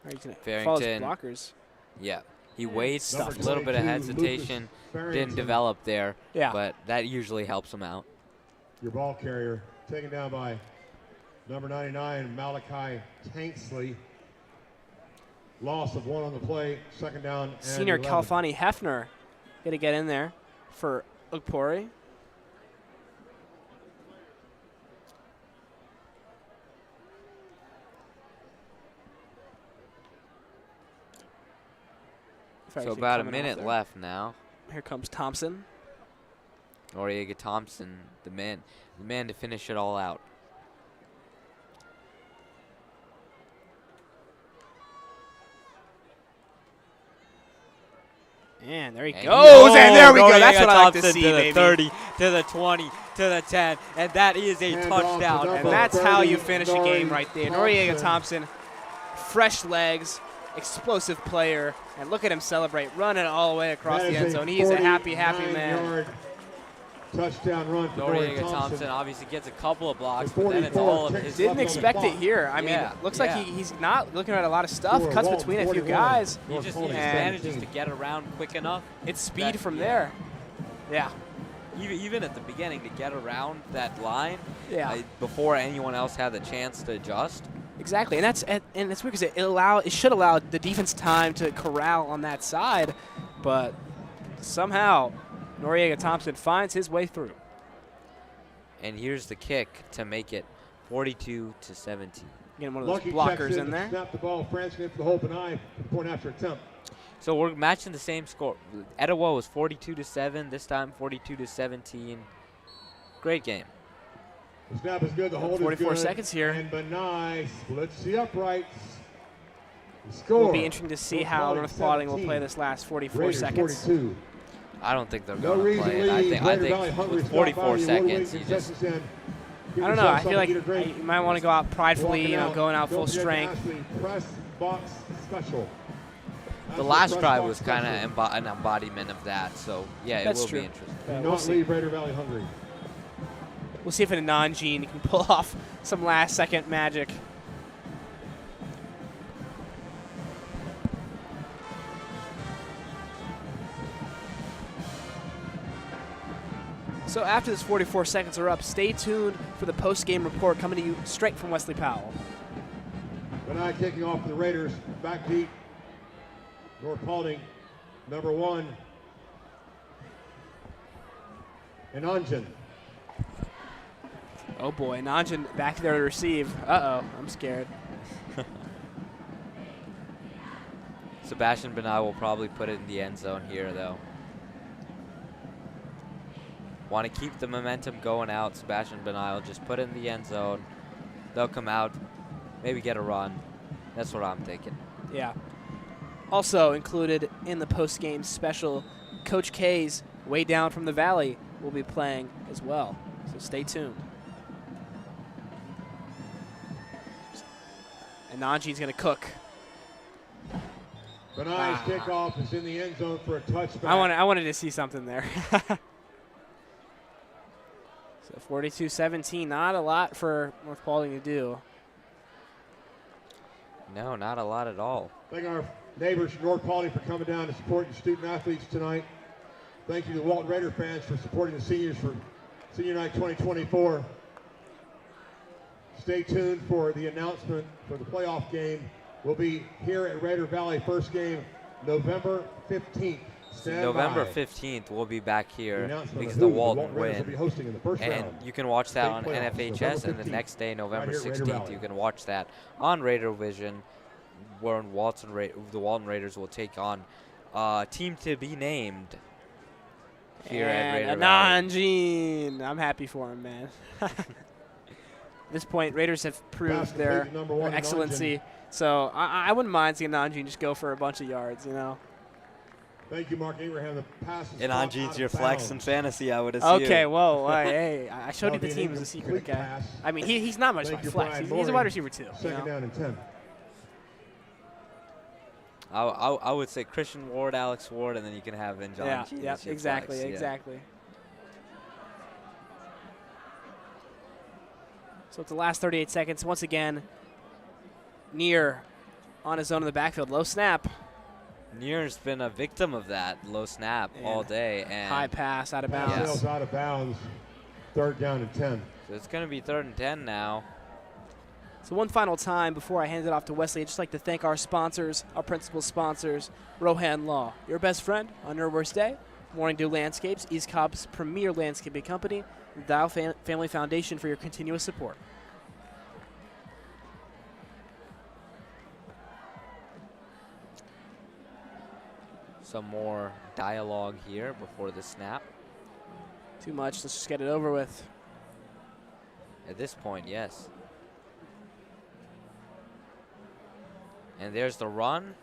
[SPEAKER 1] Or he's going to follow his blockers.
[SPEAKER 2] Yeah. He waits, a little bit of hesitation, didn't develop there, but that usually helps him out.
[SPEAKER 3] Your ball carrier taken down by number 99, Malachi Tanksley. Loss of 1 on the play, 2nd down. And
[SPEAKER 1] Senior
[SPEAKER 3] 11.
[SPEAKER 1] Kalfani Hefner going to get in there for Ugpori.
[SPEAKER 2] So about a minute left now.
[SPEAKER 1] Here comes Thompson.
[SPEAKER 2] Noriega Thompson, the man to finish it all out.
[SPEAKER 1] And there he goes, and there we go. That's what I like to see,
[SPEAKER 2] to the
[SPEAKER 1] baby.
[SPEAKER 2] 30, to the 20, to the 10, and that is a touchdown.
[SPEAKER 1] And that's how you finish a game right there. Noriega Thompson, fresh legs, explosive player, and look at him celebrate, running all the way across the end zone. He's a happy man.
[SPEAKER 3] Touchdown run for
[SPEAKER 2] Noriega Thompson obviously gets a couple of blocks, but then it's all of his.
[SPEAKER 1] Didn't expect it here. I mean, looks like he's not looking at a lot of stuff. Cuts between a few guys.
[SPEAKER 2] He just manages to get around quick enough.
[SPEAKER 1] It's speed from there. Yeah.
[SPEAKER 2] Even at the beginning to get around that line before anyone else had the chance to adjust.
[SPEAKER 1] Exactly, and it's weird because it should allow the defense time to corral on that side, but somehow Noriega Thompson finds his way through.
[SPEAKER 2] And here's the kick to make it 42-17.
[SPEAKER 1] Getting one of those blockers in there.
[SPEAKER 3] Snap the ball, France gets the hope and eye, point after attempt.
[SPEAKER 2] So we're matching the same score. Etowah was 42-7. This time 42-17. Great game.
[SPEAKER 3] The snap is good. The hold is good.
[SPEAKER 1] 44 seconds here.
[SPEAKER 3] And Benai splits the uprights.
[SPEAKER 1] It'll be interesting to see how North Paulding will play this last 44 seconds.
[SPEAKER 3] 42.
[SPEAKER 2] I don't think they're going to play it. I think with 44 seconds, you just.
[SPEAKER 1] I don't know. I feel like you might want to go out pridefully, going out full strength.
[SPEAKER 3] Press box special.
[SPEAKER 2] The last drive was kind of an embodiment of that. So yeah, it will be interesting.
[SPEAKER 3] Do not leave Raider Valley hungry.
[SPEAKER 1] We'll see if a non-gene can pull off some last-second magic. So after this 44 seconds are up, stay tuned for the post-game report coming to you straight from Wesley Powell.
[SPEAKER 3] Benai kicking off for the Raiders. Backbeat. North Paulding, number 1. And Anjan.
[SPEAKER 1] Oh boy, Nanjan back there to receive. Uh-oh, I'm scared.
[SPEAKER 2] Sebastian Benai will probably put it in the end zone here, though. Want to keep the momentum going out. Sebastian Benai will just put it in the end zone. They'll come out, maybe get a run. That's what I'm thinking.
[SPEAKER 1] Yeah. Also included in the post-game special, Coach K's Way Down from the Valley will be playing as well. So stay tuned. And Nanji's going to cook.
[SPEAKER 3] Benai's kickoff is in the end zone for a touchback.
[SPEAKER 1] I wanted to see something there. So 42-17, not a lot for North Paulding to do.
[SPEAKER 2] No, not a lot at all.
[SPEAKER 3] Thank our neighbors from North Paulding for coming down to support the student athletes tonight. Thank you to the Walton Raider fans for supporting the seniors for Senior Night 2024. Stay tuned for the announcement for the playoff game. We'll be here at Raider Valley, first game November 15th.
[SPEAKER 2] November 15th, we'll be back here because the Walton win. And you can watch that on NFHS, and the next day, November 16th, you can watch that on Raider Vision, where the Walton Raiders will take on team to be named here at Raider Valley.
[SPEAKER 1] Nanjin. I'm happy for him, man. At this point, Raiders have proved their excellency. So I wouldn't mind seeing Nanjin just go for a bunch of yards, you know.
[SPEAKER 3] Thank you, Mark Abraham. The pass is
[SPEAKER 4] And Nanjin's your flex in fantasy, I would assume.
[SPEAKER 1] Okay, whoa, hey, I showed you the team as a secret, okay? I mean, he's not much of my flex. He's a wide receiver, too.
[SPEAKER 3] Second down and 10.
[SPEAKER 2] I would say Christian Ward, Alex Ward, and then you can have in John G.
[SPEAKER 1] Yeah, exactly,
[SPEAKER 2] flex.
[SPEAKER 1] exactly. So it's the last 38 seconds. Once again, Near on his own in the backfield. Low snap.
[SPEAKER 2] Near's been a victim of that low snap all day. And
[SPEAKER 1] high pass out of bounds.
[SPEAKER 3] Pass out of bounds. Third down and 10.
[SPEAKER 2] So it's going to be 3rd and 10 now.
[SPEAKER 1] So one final time before I hand it off to Wesley, I'd just like to thank our sponsors, our principal sponsors, Rohan Law, your best friend on your worst day. Morning Dew Landscapes, East Cobb's premier landscaping company, and Dial Family Foundation for your continuous support.
[SPEAKER 2] Some more dialogue here before the snap.
[SPEAKER 1] Too much. Let's just get it over with.
[SPEAKER 2] At this point, yes. And there's the run.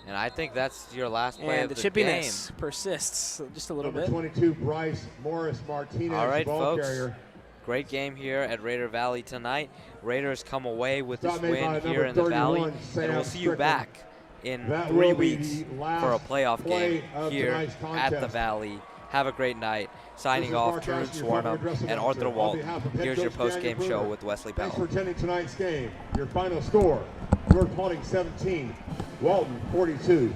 [SPEAKER 2] And I think that's your last play
[SPEAKER 1] of the
[SPEAKER 2] game.
[SPEAKER 1] And the chippiness persists just a little bit.
[SPEAKER 3] 22, Bryce Morris Martinez.
[SPEAKER 2] All right,
[SPEAKER 3] ball
[SPEAKER 2] folks.
[SPEAKER 3] Carrier.
[SPEAKER 2] Great game here at Raider Valley tonight. Raiders come away with this win here in the Valley. And we'll see you back in 3 weeks for a playoff game here at the Valley. Have a great night. Signing off, Tarun Swarnam and Arthur Walton. Here's your post-game show with Wesley Powell.
[SPEAKER 3] Thanks for attending tonight's game. Your final score, North Paulding 17, Walton 42.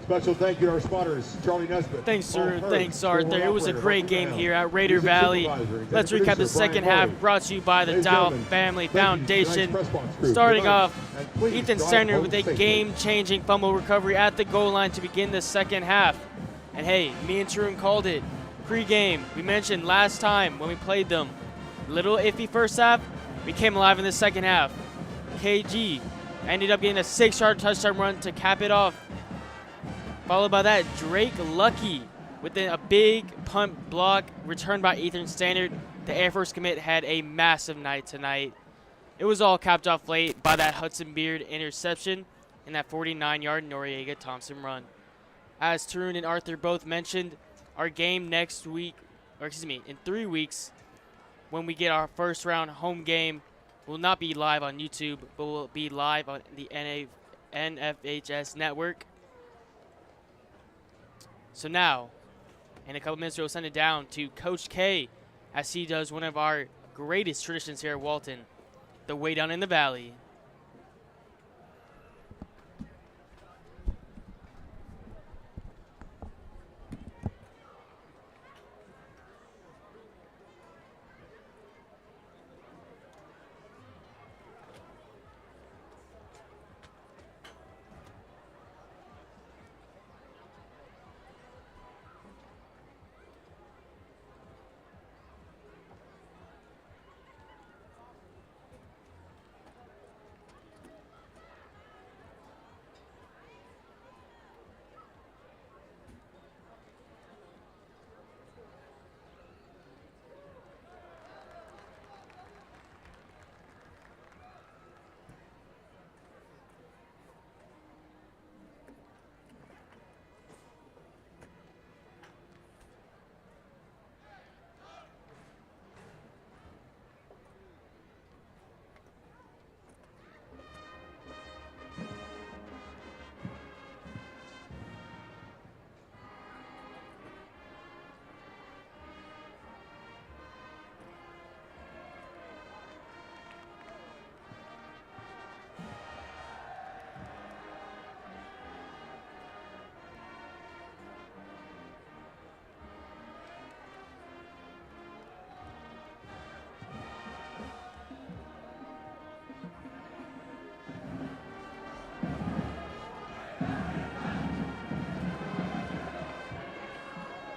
[SPEAKER 3] Special thank you to our spotters, Charlie Nesbitt.
[SPEAKER 5] Thanks, sir. Thanks, Arthur. It was a great game here at Raider Valley. Let's recap the second half, brought to you by the Dial Family Foundation. Starting off, Ethan Sterner with a game-changing fumble recovery at the goal line to begin the second half. And hey, me and Tarun called it. Pre-game, we mentioned last time when we played them. Little iffy first half, we came alive in the second half. KG ended up getting a 6-yard touchdown run to cap it off. Followed by that, Drake Lucky with a big punt block returned by Ethan Standard. The Air Force commit had a massive night tonight. It was all capped off late by that Hudson Beard interception and that 49-yard Noriega Thompson run. As Tarun and Arthur both mentioned, our game next week, or excuse me, in 3 weeks, when we get our first round home game, will not be live on YouTube, but will be live on the NFHS network. So now, in a couple minutes, we'll send it down to Coach K as he does one of our greatest traditions here at Walton, the Way Down in the Valley.